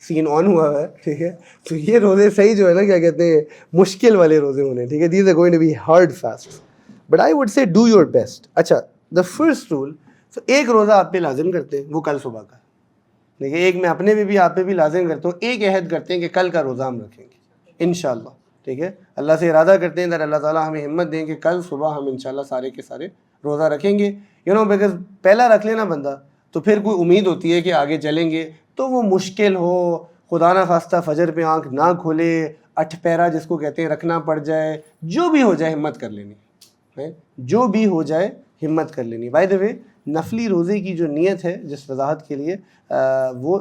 سین آن ہوا ہے, ٹھیک ہے, تو یہ روزے صحیح جو ہے نا کیا کہتے ہیں مشکل والے روزے ہونے. ٹھیک ہے, these are going to be hard fast, but I would say do your best. اچھا, دا فرسٹ رول, ایک روزہ آپ پہ لازم کرتے ہیں, وہ کل صبح کا. دیکھیے ایک میں اپنے بھی آپ پہ بھی لازم کرتا ہوں، ایک عہد کرتے ہیں کہ کل کا روزہ ہم رکھیں گے انشاءاللہ، ٹھیک ہے، اللہ سے ارادہ کرتے ہیں کہ اللہ تعالیٰ ہمیں ہمت دیں کہ کل صبح ہم انشاءاللہ سارے کے سارے روزہ رکھیں گے، بیکاز پہلا رکھ لینا بندہ تو پھر کوئی امید ہوتی ہے کہ آگے چلیں گے، تو وہ مشکل ہو، خدا نہ خواستہ فجر پہ آنکھ نہ کھولے، 8 پیرا جس کو کہتے ہیں رکھنا پڑ جائے، جو بھی ہو جائے ہمت کر لینی ہے، جو بھی ہو جائے ہمت کر لینی۔ بائی دا وے نفلی روزے کی جو نیت ہے جس وضاحت کے لیے وہ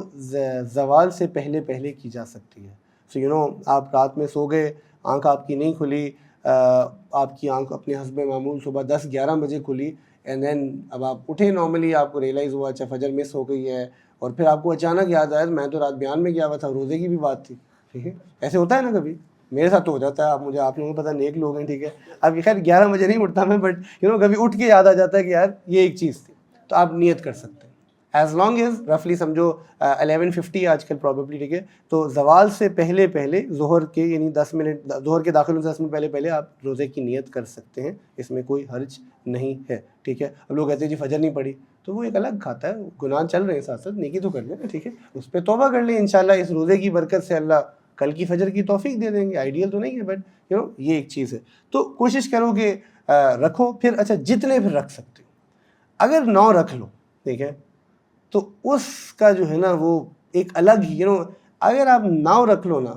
زوال سے پہلے پہلے کی جا سکتی ہے۔ سو آپ رات میں سو گئے، آنکھ آپ کی نہیں کھلی، آپ کی آنکھ اپنے حسب معمول صبح 10-11 بجے کھلی، اینڈ دین اب آپ اٹھے، نارملی آپ کو ریئلائز ہوا اچھا فجر مس ہو گئی ہے، اور پھر آپ کو اچانک یاد آیا میں تو رات بیان میں گیا ہوا تھا، روزے کی بھی بات تھی، ٹھیک ہے، ایسے ہوتا ہے نا کبھی، میرے ساتھ تو ہو جاتا ہے، آپ لوگوں کو پتہ نیک لوگ ہیں، ٹھیک ہے، اب خیر 11 بجے نہیں اٹھتا میں، بٹ کبھی اٹھ کے یاد آ جاتا ہے کہ یار یہ ایک چیز تھی، تو آپ نیت کر سکتے ہیں ایز لانگ ایز رفلی سمجھو 11:50 آج کل پرابیبلی، ٹھیک ہے، تو زوال سے پہلے پہلے ظہر کے یعنی 10 منٹ، ظہر کے داخل ہونے سے 10 منٹ پہلے پہلے آپ روزے کی نیت کر سکتے ہیں، اس میں کوئی حرج نہیں ہے، ٹھیک ہے۔ اب لوگ کہتے ہیں جی فجر نہیں پڑی، تو وہ ایک الگ کھاتا ہے، گناہ چل رہے ہیں ساتھ ساتھ، نیکی تو کر لیں نا، ٹھیک ہے، اس پہ توبہ کر لیں، انشاءاللہ اس روزے کی برکت سے اللہ کل کی فجر کی توفیق دے دیں گے، آئیڈیل تو نہیں ہے بٹ یہ ایک چیز ہے، تو کوشش کرو کہ رکھو، پھر اچھا جتنے پھر رکھ سکتے ہو، اگر 9 رکھ لو، ٹھیک ہے، تو اس کا جو ہے نا وہ ایک الگ ہی اگر آپ 9 رکھ لو نا،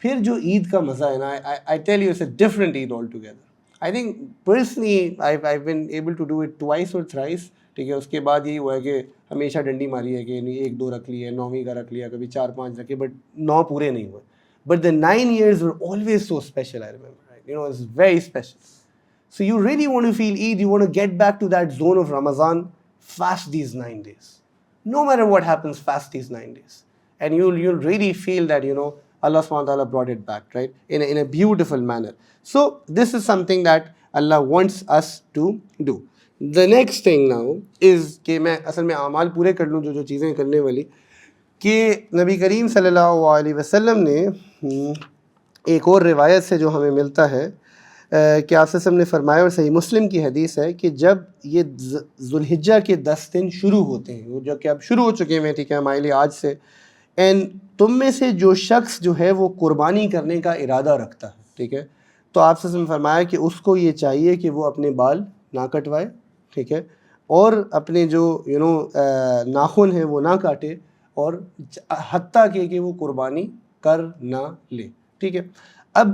پھر جو عید کا مزہ ہے نا، I tell you it's a different Eid all together. I think personally I been able to do it twice اور تھرائس، ٹھیک ہے، اس کے بعد یہی ہوا ہے کہ ہمیشہ ڈنڈی ماری ہے کہ 1-2 رکھ لی ہے، 9ویں کا رکھ لیا، کبھی 4-5 رکھے، بٹ 9 پورے نہیں ہوئے، but the 9 years were always so special, I remember, right? It's very special. So you really want to feel Eid, you want to get back to that zone of Ramadan, fast these 9 days. No matter what happens, fast these 9 days. And you'll really feel that, Allah subhanahu wa ta'ala brought it back, right? In a beautiful manner. So this is something that Allah wants us to do. The next thing now is کہ میں اصل میں اعمال پورے کر لوں جو چیزیں کرنے والی، کہ نبی کریم صلی اللہ علیہ وسلم نے ایک اور روایت سے جو ہمیں ملتا ہے کہ آپ وسلم نے فرمایا، اور صحیح مسلم کی حدیث ہے، کہ جب یہ ذوالحجہ کے 10 دن شروع ہوتے ہیں، جو کہ اب شروع ہو چکے ہیں، ٹھیک ہے، ہمارے آج سے، اینڈ تم میں سے جو شخص جو ہے وہ قربانی کرنے کا ارادہ رکھتا ہے، ٹھیک ہے، تو آپ وسلم نے فرمایا کہ اس کو یہ چاہیے کہ وہ اپنے بال نہ کٹوائے، ٹھیک ہے، اور اپنے جو ناخن ہیں وہ نہ کاٹے، اور حتیٰ کہ وہ قربانی کر نہ لے، ٹھیک ہے۔ اب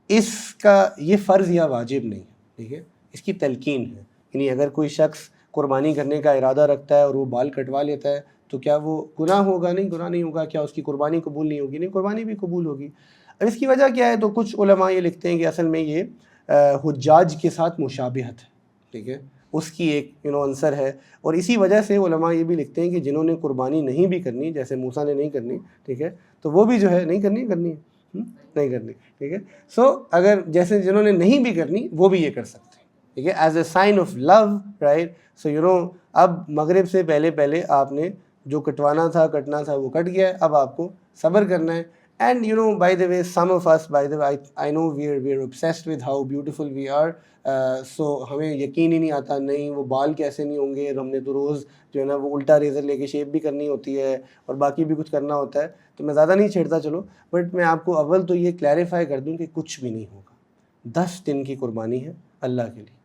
اس کا یہ فرض یا واجب نہیں ہے، ٹھیک ہے، اس کی تلقین ہے، یعنی اگر کوئی شخص قربانی کرنے کا ارادہ رکھتا ہے اور وہ بال کٹوا لیتا ہے تو کیا وہ گناہ ہوگا؟ نہیں، گناہ نہیں ہوگا۔ کیا اس کی قربانی قبول نہیں ہوگی؟ نہیں، قربانی بھی قبول ہوگی۔ اب اس کی وجہ کیا ہے؟ تو کچھ علماء یہ لکھتے ہیں کہ اصل میں یہ حجاج کے ساتھ مشابہت ہے، ٹھیک ہے، اس کی ایک عنصر ہے، اور اسی وجہ سے علماء یہ بھی لکھتے ہیں کہ جنہوں نے قربانی نہیں بھی کرنی، جیسے موسیٰ نے نہیں کرنی، ٹھیک ہے، تو وہ بھی جو ہے نہیں کرنی نہیں کرنی، ٹھیک ہے، سو اگر جیسے جنہوں نے نہیں بھی کرنی وہ بھی یہ کر سکتے ہیں، ٹھیک ہے، as a sign of love, right, so اب مغرب سے پہلے پہلے آپ نے جو کٹوانا تھا کٹنا تھا وہ کٹ گیا ہے، اب آپ کو صبر کرنا ہے، and by the way some of us, by the way, I know we're obsessed with how beautiful we are, so ہمیں یقین ہی نہیں آتا، نہیں وہ بال کیسے نہیں ہوں گے، ہم نے تو روز جو ہے نا وہ الٹا ریزر لے کے شیپ بھی کرنی ہوتی ہے اور باقی بھی کچھ کرنا ہوتا ہے، تو میں زیادہ نہیں چھیڑتا چلو، بٹ میں آپ کو اول تو یہ کلیریفائی کر دوں کہ کچھ بھی نہیں ہوگا، 10 دن کی قربانی ہے اللہ کے لیے،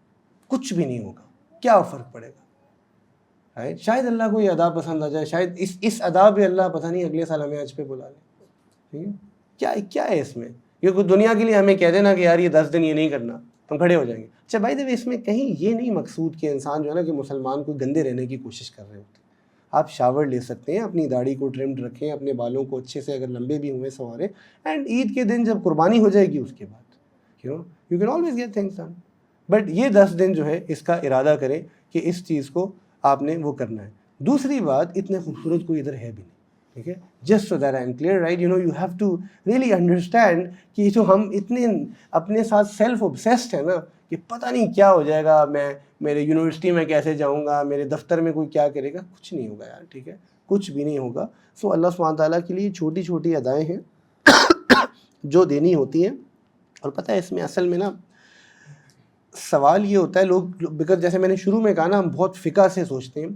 کچھ بھی نہیں ہوگا، کیا فرق پڑے گا؟ شاید اللہ کو یہ ادا پسند آ جائے، شاید اس ادا پہ اللہ پتہ نہیں اگلے سال ہمیں حج پہ بلا لے، ٹھیک ہے، کیا ہے اس میں؟ یہ کوئی دنیا کے لیے ہمیں کہہ دینا کہ یار یہ 10 دن یہ نہیں کرنا، ہم کھڑے ہو جائیں گے۔ اچھا بائی دا وے اس میں کہیں یہ نہیں مقصود کہ انسان جو ہے نا کہ مسلمان کو گندے رہنے کی کوشش کر رہے ہوتے ہیں، آپ شاور لے سکتے ہیں، اپنی داڑھی کو ٹرمڈ رکھیں، اپنے بالوں کو اچھے سے اگر لمبے بھی ہوئے سنواریں، اینڈ عید کے دن جب قربانی ہو جائے گی اس کے بعد you can always get things done, but یہ 10 دن جو ہے اس کا ارادہ کریں کہ اس چیز کو آپ نے وہ کرنا ہے۔ دوسری بات، اتنے خوبصورت کوئی ادھر ہے بھی نہیں، ٹھیک ہے، just so that I am clear, right, you have to really understand کہ جو ہم اتنے اپنے ساتھ سیلف اوبسیسڈ ہیں نا کہ پتہ نہیں کیا ہو جائے گا، میں میرے یونیورسٹی میں کیسے جاؤں گا، میرے دفتر میں کوئی کیا کرے گا، کچھ نہیں ہوگا یار، ٹھیک ہے، کچھ بھی نہیں ہوگا۔ سو اللہ سبحانہ تعالیٰ کے لیے چھوٹی چھوٹی ادائیں ہیں جو دینی ہوتی ہیں، اور پتہ ہے اس میں اصل میں نا سوال یہ ہوتا ہے، لوگ بیکاز جیسے میں نے شروع میں کہا نا، ہم بہت فقہ سے سوچتے ہیں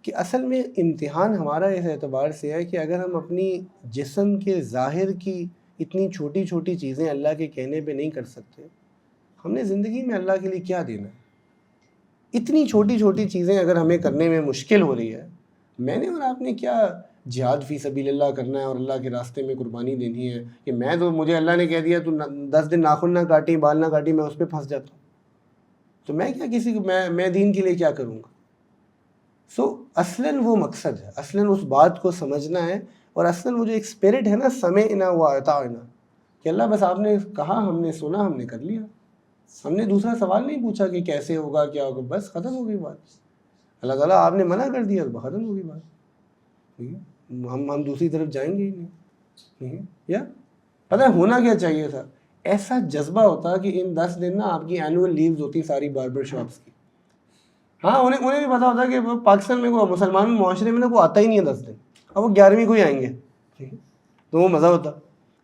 کہ اصل میں امتحان ہمارا اس اعتبار سے ہے کہ اگر ہم اپنی جسم کے ظاہر کی اتنی چھوٹی چھوٹی چیزیں اللہ کے کہنے پہ نہیں کر سکتے، ہم نے زندگی میں اللہ کے لیے کیا دینا ہے؟ اتنی چھوٹی چھوٹی چیزیں اگر ہمیں کرنے میں مشکل ہو رہی ہے، میں نے اور آپ نے کیا جہاد فی سبیل اللہ کرنا ہے اور اللہ کے راستے میں قربانی دینی ہے کہ میں تو مجھے اللہ نے کہہ دیا تو 10 دن ناخن نہ کاٹیں بال نہ کاٹیں میں اس پہ پھنس جاتا ہوں، تو میں کیا کسی کو میں دین کے لیے کیا کروں گا؟ اصلاً وہ مقصد ہے، اصلاً اس بات کو سمجھنا ہے، اور اصلاً وہ جو ایک اسپرٹ ہے نا سمعنا واطعنا، کہ اللہ بس آپ نے کہا ہم نے سنا ہم نے کر لیا، ہم نے دوسرا سوال نہیں پوچھا کہ کیسے ہوگا کیا ہوگا، بس ختم ہو گئی بات. اللہ تعالیٰ آپ نے منع کر دیا تو ختم ہو گئی بات. ٹھیک ہے، ہم دوسری طرف جائیں گے ہی نہیں. ٹھیک ہے، یا پتہ ہے ہونا کیا چاہیے تھا؟ ایسا جذبہ ہوتا کہ ان 10 دن نا آپ کی اینول لیوز ہوتی ساری باربر شاپس کی. ہاں انہیں بھی پتا ہوتا کہ پاکستان میں کوئی مسلمان معاشرے میں نا کوئی آتا ہی نہیں ہے 10 دن، اب وہ 11ویں کو ہی آئیں گے. ٹھیک ہے، تو وہ مزہ ہوتا.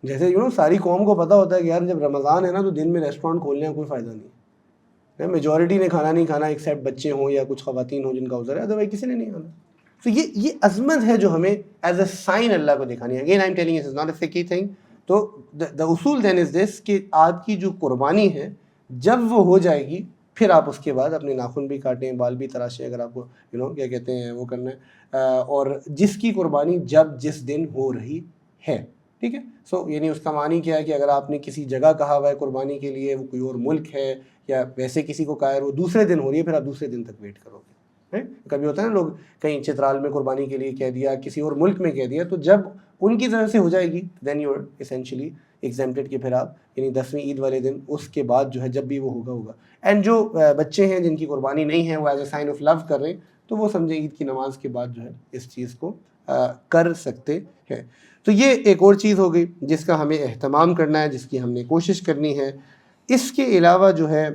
جیسے ساری قوم کو پتہ ہوتا ہے کہ یار جب رمضان ہے نا تو دن میں ریسٹورینٹ کھولنے کا کوئی فائدہ نہیں ہے، میجورٹی نے کھانا نہیں کھانا ایکسیپٹ بچے ہوں یا کچھ خواتین ہوں جن کا عذر ہے، ادروائز کسی نے نہیں کھانا. تو یہ عظمت ہے جو ہمیں ایز اے سائن اللہ کو دکھانی ہے. Again I am telling it is not a fluky thing. تو دا اصول دین از دس کہ آپ کی جو قربانی ہے جب وہ ہو جائے گی پھر آپ اس کے بعد اپنے ناخن بھی کاٹیں بال بھی تراشیں اگر آپ کو کیا کہتے ہیں وہ کرنا ہے، اور جس کی قربانی جب جس دن ہو رہی ہے. ٹھیک ہے، یعنی اس کا معنی کیا ہے کہ اگر آپ نے کسی جگہ کہا ہوا ہے قربانی کے لیے، وہ کوئی اور ملک ہے یا ویسے کسی کو کہا ہے وہ دوسرے دن ہو رہی ہے، پھر آپ دوسرے دن تک ویٹ کرو گے. کبھی ہوتا ہے نا لوگ کہیں چترال میں قربانی کے لیے کہہ دیا، کسی اور ملک میں کہہ دیا، تو جب ان کی طرف سے ہو جائے گی دین یو آر اسینشلی ایگزیمپٹڈ کہ پھر آپ یعنی 10ویں عید والے دن اس کے بعد جو ہے جب بھی وہ ہوگا. اینڈ جو بچے ہیں جن کی قربانی نہیں ہے وہ is a sign of love کر رہے ہیں تو وہ سمجھیں عید کی نماز کے بعد جو ہے اس چیز کو کر سکتے ہیں. تو یہ ایک اور چیز ہو گئی جس کا ہمیں اہتمام کرنا ہے، جس کی ہم نے کوشش کرنی ہے. اس کے علاوہ جو ہے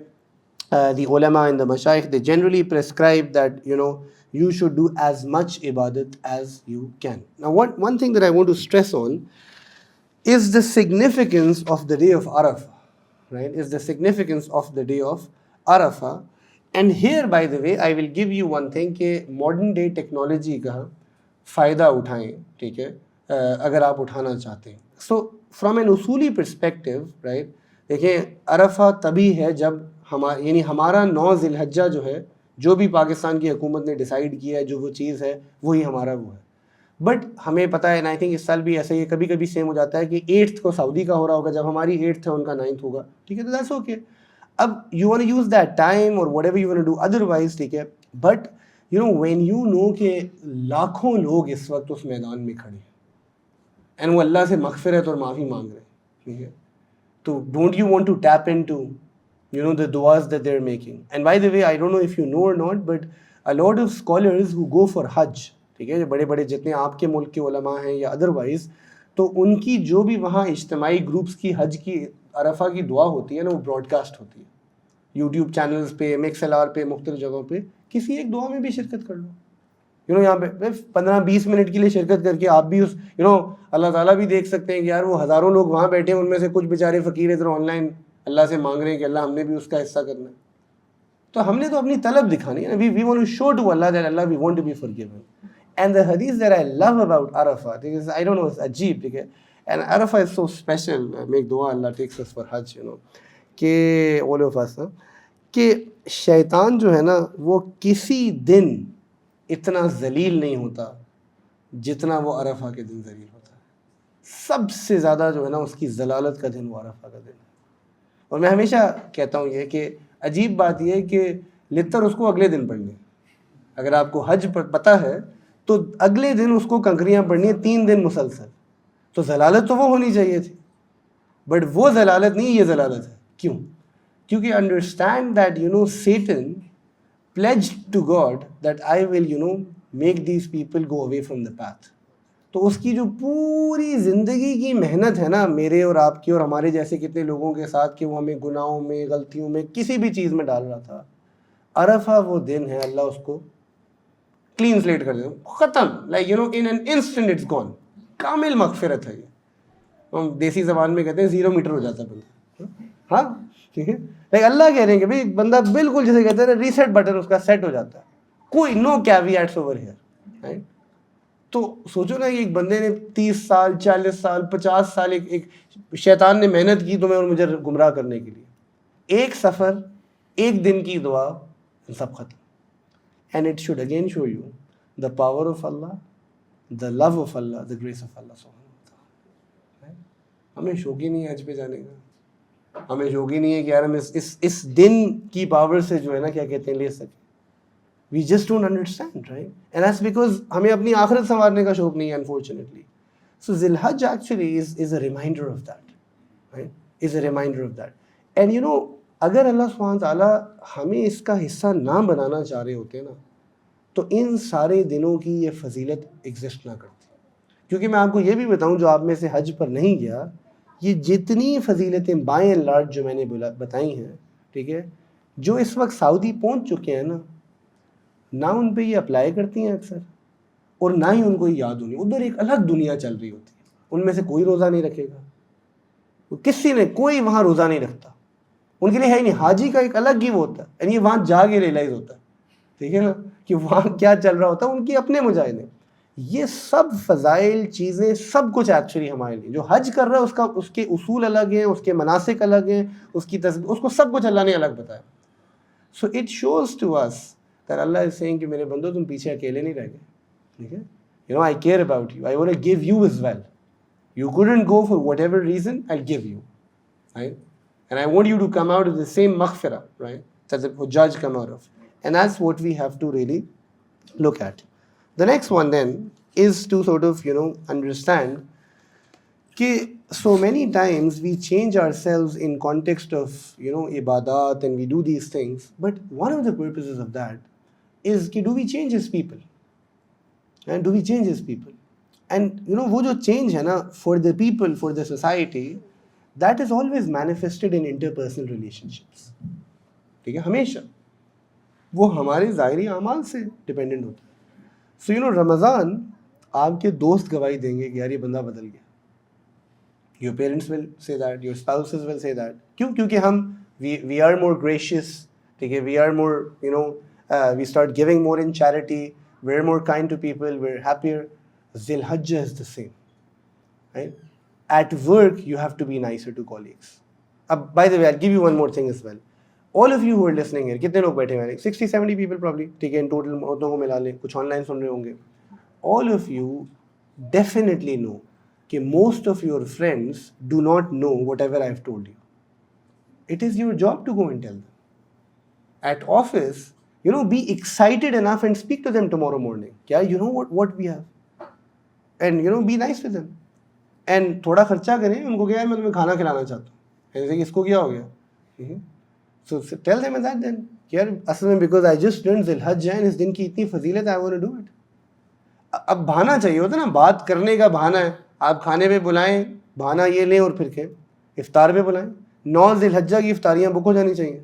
the ulama and the mashayikh they generally prescribe that you should do as much ibadat as you can. Now one thing that I want to stress on is the significance of the day of Arafah, right? Is the significance of the day of Arafah. And here by the way I will give you one thing کہ modern day technology کا فائدہ اٹھائیں. ٹھیک ہے، اگر آپ اٹھانا چاہتے ہیں. So from an اصولی perspective, right, دیکھیں عرفہ تبھی ہے جب یعنی ہمارا 9 ذی الحجہ جو ہے جو بھی پاکستان کی حکومت نے ڈیسائیڈ کیا ہے جو وہ چیز ہے وہی ہمارا وہ ہے. بٹ ہمیں پتہ ہے آئی تھنک اس سال بھی ایسا ہی کبھی کبھی سیم ہو جاتا ہے کہ 8th کو سعودی کا ہو رہا ہوگا جب ہماری 8th ہے ان کا 9th ہوگا. ٹھیک ہے، تو دیٹس اوکے. اب you want to use that time اور whatever you want to do otherwise. ٹھیک ہے، بٹ وین یو نو کہ لاکھوں لوگ اس وقت اس میدان میں کھڑے ہیں اینڈ وہ اللہ سے مغفرت اور معافی مانگ رہے ہیں. ٹھیک ہے، تو don't you want to tap in to the du'as that they're making. And by the way, I don't know if you know or not, but a lot of scholars who go for Hajj, ٹھیک ہے، جو بڑے بڑے جتنے آپ کے ملک کے علماء ہیں یا ادروائز، تو ان کی جو بھی وہاں اجتماعی گروپس کی حج کی عرفہ کی دعا ہوتی ہے نا وہ براڈ کاسٹ ہوتی ہے یوٹیوب چینلز پہ، MixLR پہ، مختلف جگہوں پہ. کسی ایک دعا میں بھی شرکت کر لو. یہاں پہ 15-20 منٹ کے لیے شرکت کر کے آپ بھی اس اللہ تعالیٰ بھی دیکھ سکتے ہیں کہ یار وہ ہزاروں لوگ وہاں بیٹھے ہیں ان میں سے کچھ بیچارے فقیر ادھر آن لائن اللہ سے مانگ رہے ہیں کہ اللہ ہم نے بھی اس کا حصہ کرنا ہے. تو ہم نے تو اپنی طلب دکھانی ہے. We want to show to Allah that Allah we want to be forgiven. And the hadith that I love about Arafah, because I don't know, it's عجیب. ٹھیک ہے، and Arafah is so special. Make dua Allah takes us for Hajj, کہ all of us کہ شیطان جو ہے نا وہ کسی دن اتنا ذلیل نہیں ہوتا جتنا وہ عرفہ کے دن ذلیل ہوتا ہے. سب سے زیادہ جو ہے نا اس کی ذلالت کا دن وہ عرفہ کا دن ہے. اور میں ہمیشہ کہتا ہوں یہ کہ عجیب بات یہ ہے کہ لتر اس کو اگلے دن پڑھنی. اگر آپ کو حج پتہ ہے تو اگلے دن اس کو کنکریاں پڑھنی ہیں 3 دن مسلسل. تو ذلالت تو وہ ہونی چاہیے تھی، بٹ وہ ذلالت نہیں، یہ ذلالت ہے. کیوں؟ کیونکہ understand that Satan pledged to God that I will make these people go away from the path. تو اس کی جو پوری زندگی کی محنت ہے نا میرے اور آپ کی اور ہمارے جیسے کتنے لوگوں کے ساتھ کہ وہ ہمیں گناہوں میں، غلطیوں میں، کسی بھی چیز میں ڈال رہا تھا، عرفہ وہ دن ہے اللہ اس کو کلین سلیٹ کر دے، ختم. Like in an instant it's gone. کامل مغفرت ہے یہ. ہم دیسی زبان میں کہتے ہیں 0 میٹر ہو جاتا بندہ. ہاں ٹھیک ہے، لیکن اللہ کہہ رہے ہیں کہ بھائی بندہ بالکل جیسے کہتے ہیں ریسیٹ بٹن اس کا سیٹ ہو جاتا ہے. کوئی نو کیویٹس اوور ہیئر. right? تو سوچو نا ایک بندے نے 30 سال 40 سال 50 سال ایک شیطان نے محنت کی تمہیں اور مجھے گمراہ کرنے کے لیے. ایک سفر، ایک دن کی دعا، سب ختم. And it should again show you the power of اللہ، دا لو آف اللہ، دا گریس آف اللہ سبحانہ و تعالیٰ. ہمیں شوق ہی نہیں ہے حج پہ جانے کا، ہمیں شوق ہی نہیں ہے کہ یار ہم اس دن کی پاور سے جو ہے نا کیا کہتے ہیں لے سکیں. We just don't understand, right? And that's because ہمیں اپنی آخرت سنوارنے کا شوق نہیں ہے unfortunately. So Zil Hajj actually is a reminder of that, right? Is a reminder of that. And you know, اگر اللہ سبحانہ تعالیٰ ہمیں اس کا حصہ نہ بنانا چاہ رہے ہوتے نا تو ان سارے دنوں کی یہ فضیلت ایگزسٹ نہ کرتی. کیونکہ میں آپ کو یہ بھی بتاؤں جو آپ میں سے حج پر نہیں گیا، یہ جتنی فضیلتیں بائی اینڈ لارج جو میں نے بتائی ہیں، ٹھیک ہے، جو اس وقت سعودی پہنچ چکے ہیں نا، نہ ان پہ یہ اپلائی کرتی ہیں اکثر، اور نہ ہی ان کو یہ یاد ہونی. ادھر ایک الگ دنیا چل رہی ہوتی ہے. ان میں سے کوئی روزہ نہیں رکھے گا، کسی نے کوئی وہاں روزہ نہیں رکھتا. ان کے لیے ہے ہی نہیں. حاجی کا ایک الگ ہی وہ ہوتا ہے، یعنی وہاں جا کے ریئلائز ہوتا ہے، ٹھیک ہے نا، کہ وہاں کیا چل رہا ہوتا ہے. ان کے اپنے مجاہدے. یہ سب فضائل چیزیں سب کچھ ایکچولی ہمارے لیے. جو حج کر رہا ہے اس کے اصول الگ ہیں، اس کے مناسک الگ ہیں، اس کی اس کو سب کچھ اللہ نے الگ بتایا. So it shows to us that Allah is saying کہ میرے بندو تم پیچھے اکیلے نہیں رہ گئے، ٹھیک ہے. You know, I care about you. I want to give you as well. You couldn't go for whatever reason, I'll give you, right? And I want you to come out of the same maghfirah, right, that the Hujjaj come out of. And that's what we have to really look at. The next one then is to sort of, you know, understand کہ so many times we change ourselves in context of, you know, ibadat, and we do these things, but one of the purposes of that is کہ do we change as people, and do we change as people, and you know وہ جو change ہے نا for the people, for the society, that is always manifested in interpersonal relationships. ٹھیک ہے، ہمیشہ وہ ہمارے ظاہری اعمال سے ڈپینڈنٹ ہوتا ہے. So you know رمضان آپ کے دوست گواہی دیں گے کہ یار یہ بندہ بدل گیا. Your parents will say that, your spouses will say that. کیوں؟ کیونکہ ہم we are more gracious, ٹھیک ہے، we are more, you know, we start giving more in charity, we're more kind to people, we're happier. Zil Hajj is the same, right? At work you have to be nicer to colleagues. By the way, I'll give you one more thing as well. All of you who are listening here, کتنے لوگ بیٹھے ہوئے ہیں؟ 60-70 people probably, ٹھیک ہے، ان total عورتوں کو ملا لیں، کچھ آن لائن سن رہے ہوں گے. All of you definitely know کہ most of your friends do not know whatever I've told you. It is your job to go and tell them. At office, you know, be excited enough and speak to them tomorrow morning. کیا you know what we have, and you know be nice with them, and تھوڑا خرچہ کریں ان کو کہ یار میں تمہیں کھانا کھلانا چاہتا ہوں. ایسے کہ اس کو کیا ہو گیا. So tell them that then کہ یار اصل میں because I just learned Zil Hajj and اس دن کی اتنی فضیلت ہے, I want to do it. اب بہانا چاہیے ہوتا نا, بات کرنے کا بہانا ہے. آپ کھانے پہ بلائیں, بہانا یہ لیں اور پھر کہ افطار پہ بلائیں. 9 ذی الحجہ کی افطاریاں بک ہو جانی چاہیے.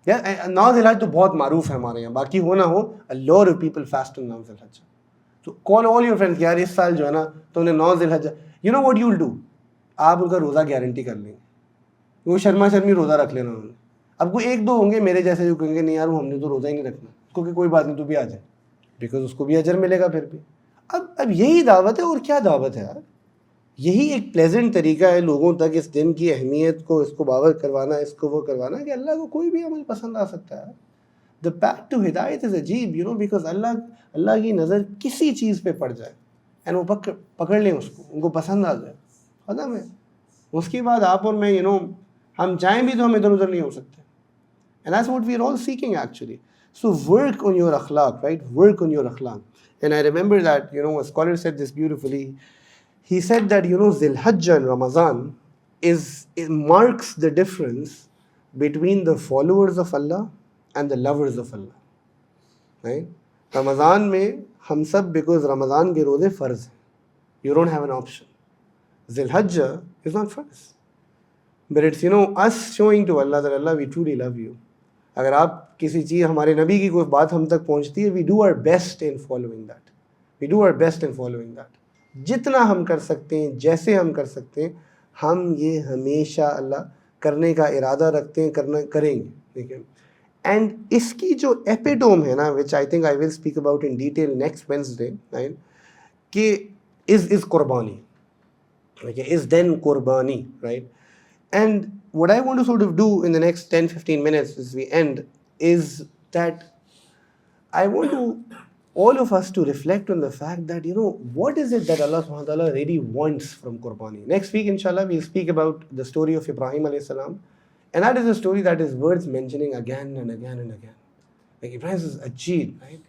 9 ذی الحجہ تو بہت معروف ہے ہمارے یہاں, باقی ہو نہ ہو, a lot of people fast on 9 ذی الحجہ. تو call all your friends کہ یار اس سال جو ہے نا تو انہیں 9 ذی الحجہ, you know what you'll do, آپ ان کا روزہ گارنٹی کر لیں گے. وہ شرما شرمی روزہ رکھ لینا انہوں نے. اب کوئی ایک دو ہوں گے میرے جیسے جو کہیں گے نہیں یار وہ ہم نے تو روزہ ہی نہیں رکھنا, کو کہ کوئی بات نہیں تو بھی آ جائے, بیکاز اس کو بھی اجر ملے گا پھر بھی. اب یہی دعوت ہے, اور کیا دعوت ہے یار. یہی ایک پلیزنٹ طریقہ ہے لوگوں تک اس دن کی اہمیت کو, اس کو باور کروانا, اس کو وہ کروانا کہ اللہ کو کوئی بھی عمل پسند آ سکتا ہے. دا پیتھ ٹو ہدایت از عجیب, یو نو, بیکاز اللہ کی نظر کسی چیز پہ پڑ جائے اینڈ وہ پکڑ لیں اس کو, ان کو پسند آ جائے, ختم ہے. اس کے بعد آپ اور میں, یو نو, ہم چاہیں بھی تو ہم ادھر ادھر نہیں ہو سکتے. And that's what we are all seeking actually. So work on your akhlaq, right? Work on your akhlaq. And I remember that, you know, a scholar said this beautifully. He said that, you know, Zil Hajj and Ramadan it marks the difference between the followers of Allah and the lovers of Allah. Right? Ramadan mein hum sab, because Ramadan ke roze farz hain. You don't have an option. Zil Hajj is not farz. But it's, you know, us showing to Allah that Allah, we truly love you. اگر آپ کسی چیز, ہمارے نبی کی کوئی بات ہم تک پہنچتی ہے, we do our best in following that. We do our best in following that. جتنا ہم کر سکتے ہیں, جیسے ہم کر سکتے ہیں, ہم یہ ہمیشہ اللہ کرنے کا ارادہ رکھتے ہیں, کریں گے. ٹھیک ہے. اینڈ اس کی جو ایپیٹوم ہے نا which I think I will speak about in detail next Wednesday right کہ از قربانی is then qurbani, right? And what I want to sort of do in the next 10-15 minutes as we end is that I want to all of us to reflect on the fact that, you know, what is it that Allah subhanahu wa ta'ala really wants from qurbani. Next week inshallah we'll speak about the story of Ibrahim alayhi salam, and that is a story that is worth mentioning again and again and again. Like Ibrahim is ajeeb, right?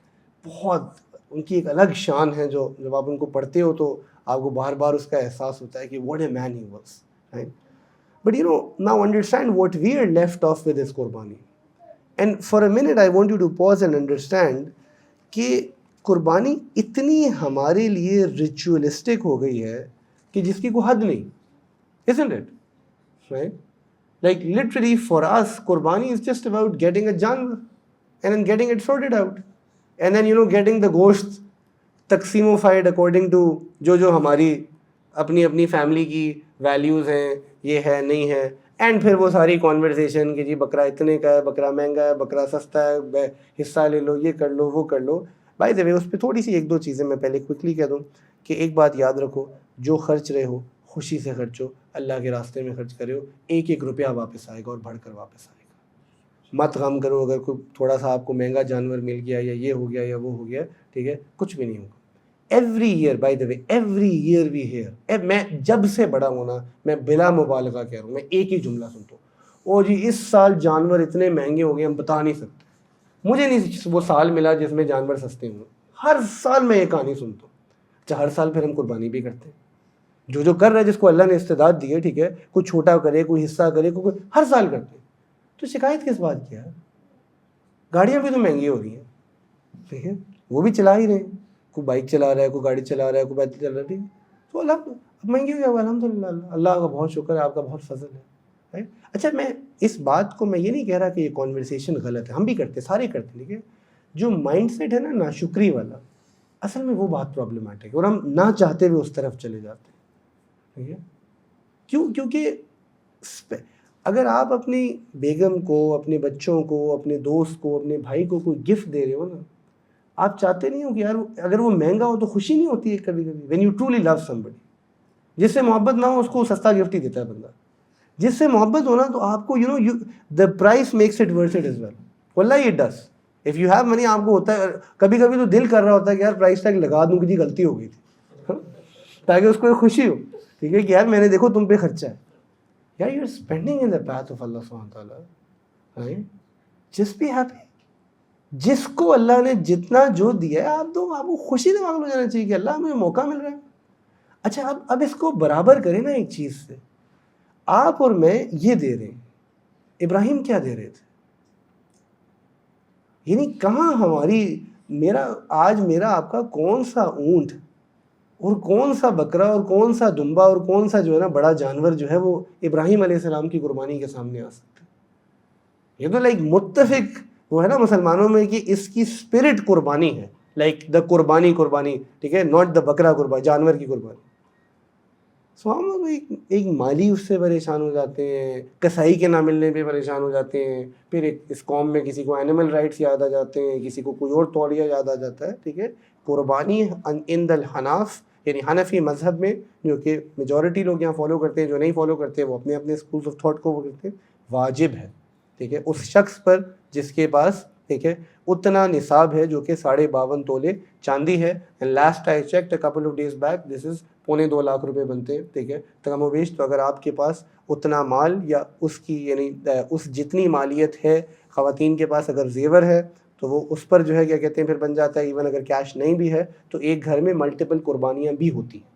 بہت ان کی ایک الگ شان ہے جو جب آپ ان کو پڑھتے ہو تو آپ کو بار بار اس کا احساس ہوتا ہے کہ what a man he was, right? But you know, now understand what we are left off with is قربانی. And for a minute I want you to pause and understand کہ قربانی اتنی ہمارے لیے ریچولسٹک ہو گئی ہے کہ جس کی کوئی حد نہیں, isn't it? Right? Like literally for us قربانی is just about getting a جانور and then getting it sorted out. And then, you know, getting the ghost تقسیموفائڈ اکارڈنگ ٹو جو ہماری اپنی اپنی فیملی کی ویلیوز ہیں, یہ ہے نہیں ہے. اینڈ پھر وہ ساری کانورسیشن کہ جی بکرا اتنے کا ہے, بکرا مہنگا ہے, بکرا سستا ہے, حصہ لے لو, یہ کر لو, وہ کر لو. بائی دا وے اس پہ تھوڑی سی ایک دو چیزیں میں پہلے کوئکلی کہہ دوں کہ ایک بات یاد رکھو, جو خرچ رہے ہو خوشی سے خرچو, اللہ کے راستے میں خرچ کرے ہو, ایک ایک روپیہ واپس آئے گا اور بڑھ کر واپس آئے گا. مت غم کرو اگر کوئی تھوڑا سا آپ کو مہنگا جانور مل گیا یا یہ ہو گیا یا وہ ہو گیا, ٹھیک ہے, کچھ بھی نہیں ہوگا. Every year, by the way every year we here, میں جب سے بڑا ہونا میں بلا مبالغہ کہہ رہا ہوں, میں ایک ہی جملہ سنتا ہوں, او جی اس سال جانور اتنے مہنگے ہو گئے ہم بتا نہیں سکتے. مجھے نہیں وہ سال ملا جس میں جانور سستے ہوں. ہر سال میں یہ کہانی سنتا ہوں. اچھا ہر سال پھر ہم قربانی بھی کرتے ہیں, جو کر رہا ہے, جس کو اللہ نے استعداد دی ہے, ٹھیک ہے, کوئی چھوٹا کرے, کوئی حصہ کرے, کوئی ہر سال کرتے ہیں. تو شکایت کس بات کی ہے؟ گاڑیاں بھی تو مہنگی ہو رہی ہیں, ٹھیک ہے, وہ بھی چلا ہی رہے ہیں, کوئی بائک چلا رہا ہے, کوئی گاڑی چلا رہا ہے, کوئی پیدل چل رہا ہے, ٹھیک ہے. تو اللہ اب مہنگی ہو گیا, الحمد للہ, اللہ کا بہت شکر ہے, آپ کا بہت فضل ہے. اچھا میں اس بات کو میں یہ نہیں کہہ رہا کہ یہ کانورسیشن غلط ہے, ہم بھی کرتے, سارے کرتے, ٹھیک ہے. جو مائنڈ سیٹ ہے نا ناشکری والا, اصل میں وہ بات پرابلمٹک ہے اور ہم نہ چاہتے ہوئے اس طرف چلے جاتے ہیں, ٹھیک ہے. کیونکہ اگر آپ اپنی بیگم کو, اپنے بچوں کو, اپنے دوست کو, اپنے بھائی کو کوئی گفٹ دے رہے ہو نا, آپ چاہتے نہیں ہو کہ یار اگر وہ مہنگا ہو تو خوشی نہیں ہوتی ہے کبھی کبھی. When you truly love somebody, جس سے محبت نہ ہو اس کو سستا گفٹ ہی دیتا ہے بندہ. جس سے محبت ہونا تو آپ کو you know the price makes it worth it it is. Well it does. If you have money, آپ کو ہوتا ہے کبھی کبھی تو دل کر رہا ہوتا ہے کہ یار پرائس ٹیگ لگا دوں کہ جی غلطی ہو گئی تھی, تاکہ اس کو ایک خوشی ہو, ٹھیک ہے, کہ یار میں نے دیکھو تم پہ خرچہ ہے. Yeah, you're spending in the path of Allah subhanahu wa ta'ala, right? Just be happy. جس کو اللہ نے جتنا جو دیا ہے آپ دو, آپ کو خوشی سے مانگ لو جانا چاہیے کہ اللہ ہمیں موقع مل رہا ہے. اچھا اب اس کو برابر کریں نا ایک چیز سے, آپ اور میں یہ دے رہے ہیں, ابراہیم کیا دے رہے تھے, یعنی کہاں ہماری آج میرا آپ کا کون سا اونٹ اور کون سا بکرا اور کون سا دمبا اور کون سا جو ہے نا بڑا جانور جو ہے وہ ابراہیم علیہ السلام کی قربانی کے سامنے آ سکتا ہے. یہ تو لائک متفق وہ ہے نا مسلمانوں میں کہ اس کی اسپرٹ قربانی ہے, لائک دا قربانی, ٹھیک ہے, ناٹ دا بکرا قربانی, جانور کی قربانی. سو ہم ایک مالی اس سے پریشان ہو جاتے ہیں, کسائی کے نہ ملنے پہ پریشان ہو جاتے ہیں, پھر اس قوم میں کسی کو اینیمل رائٹس یاد آ جاتے ہیں, کسی کو کوئی اور توڑیا یاد آ جاتا ہے, ٹھیک ہے. قربانی ان دا الحناف یعنی حنفی مذہب میں, جو کہ میجورٹی لوگ یہاں فالو کرتے ہیں, جو نہیں فالو کرتے وہ اپنے اپنے اسکولس آف تھاٹ کو وہ کرتے ہیں, واجب ہے, ٹھیک ہے, اس شخص پر جس کے پاس, ٹھیک ہے, اتنا نصاب ہے جو کہ 52.5 تولے چاندی ہے. And last I checked a couple of days back, this is 2.25 lakh روپے بنتے ہیں, ٹھیک ہے, کم و بیش. تو اگر آپ کے پاس اتنا مال یا اس کی یعنی اس جتنی مالیت ہے, خواتین کے پاس اگر زیور ہے تو وہ اس پر جو ہے کیا کہتے ہیں پھر بن جاتا ہے. ایون اگر کیش نہیں بھی ہے تو ایک گھر میں ملٹیپل قربانیاں بھی ہوتی ہیں,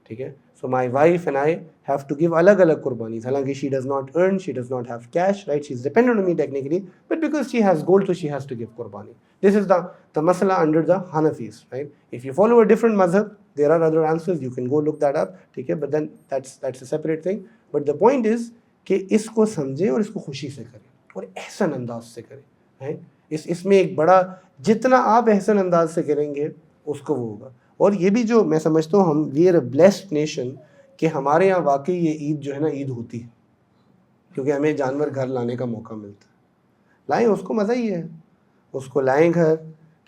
ٹھیک ہے. So my wife and I have to give الگ الگ قربانیز, حالانکہ she does not earn, she does not have cash, right, she is dependent on me technically, but because she has gold so she has to give قربانی. This is the مسئلہ under the Hanafis, right? If you follow a different madhab, there are other answers, you can go look that up, ٹھیک ہے, but then that's a separate thing. But the point is کہ اس کو سمجھیں اور اس کو خوشی سے کریں اور احسن انداز سے کریں, right? اس میں ایک بڑا, جتنا آپ احسن انداز سے کریں گے اس کو وہ ہوگا. اور یہ بھی جو میں سمجھتا ہوں ہم we are a blessed nation کہ ہمارے یہاں واقعی یہ عید جو ہے نا عید ہوتی ہے, کیونکہ ہمیں جانور گھر لانے کا موقع ملتا ہے. لائیں، اس کو مزہ ہی ہے، اس کو لائیں گھر،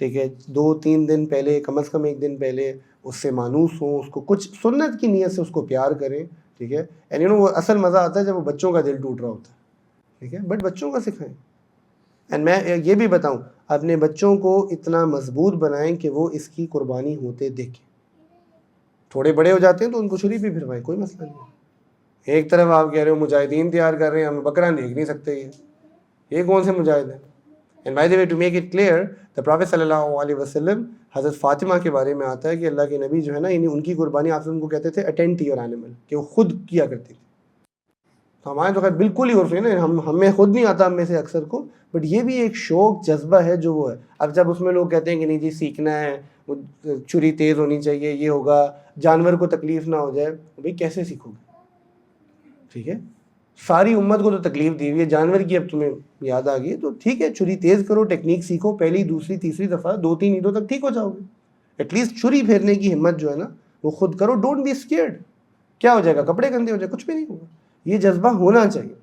ٹھیک ہے، 2-3 دن پہلے، کم از کم 1 دن پہلے اس سے مانوس ہوں، اس کو کچھ سنت کی نیت سے اس کو پیار کریں، ٹھیک ہے. اینڈ وہ اصل مزہ آتا ہے جب وہ بچوں کا دل ٹوٹ رہا ہوتا ہے، ٹھیک ہے. بٹ بچوں کا سکھائیں. اینڈ میں یہ بھی بتاؤں، اپنے بچوں کو اتنا مضبوط بنائیں کہ وہ اس کی قربانی ہوتے دیکھیں. تھوڑے بڑے ہو جاتے ہیں تو ان کو چھری بھی پھروائیں، کوئی مسئلہ نہیں. ایک طرف آپ کہہ رہے ہو مجاہدین تیار کر رہے ہیں، ہم بکرا دیکھ نہیں سکتے، یہ کون سے مجاہد ہیں؟ And by the way to make it clear, the prophet صلی اللہ علیہ وسلم، حضرت فاطمہ کے بارے میں آتا ہے کہ اللہ کے نبی جو ہے نا، یعنی ان کی قربانی آپ ان کو کہتے تھے اٹینڈ ٹو یور اینیمل، کہ وہ خود کیا کرتی تھی. تو ہمارے تو خیر بالکل ہی عرف ہے نا، ہمیں خود نہیں آتا، ہم میں سے اکثر کو، بٹ یہ بھی ایک شوق جذبہ ہے جو وہ ہے. اب جب اس میں لوگ کہتے ہیں کہ نہیں جی سیکھنا ہے، وہ چھری تیز ہونی چاہیے، یہ ہوگا، جانور کو تکلیف نہ ہو جائے، بھائی کیسے سیکھو گے؟ ٹھیک ہے، ساری امت کو تو تکلیف دی ہوئی ہے، جانور کی اب تمہیں یاد آ گئی تو ٹھیک ہے، چھری تیز کرو، ٹیکنیک سیکھو، پہلی دوسری تیسری دفعہ 2-3 عیدوں تک ٹھیک ہو جاؤ گے. ایٹ لیسٹ چھری پھیرنے کی ہمت جو ہے نا وہ خود کرو. Don't be scared. کیا ہو جائے گا؟ کپڑے گندے ہو جائے، کچھ بھی نہیں ہوگا. یہ جذبہ ہونا چاہیے،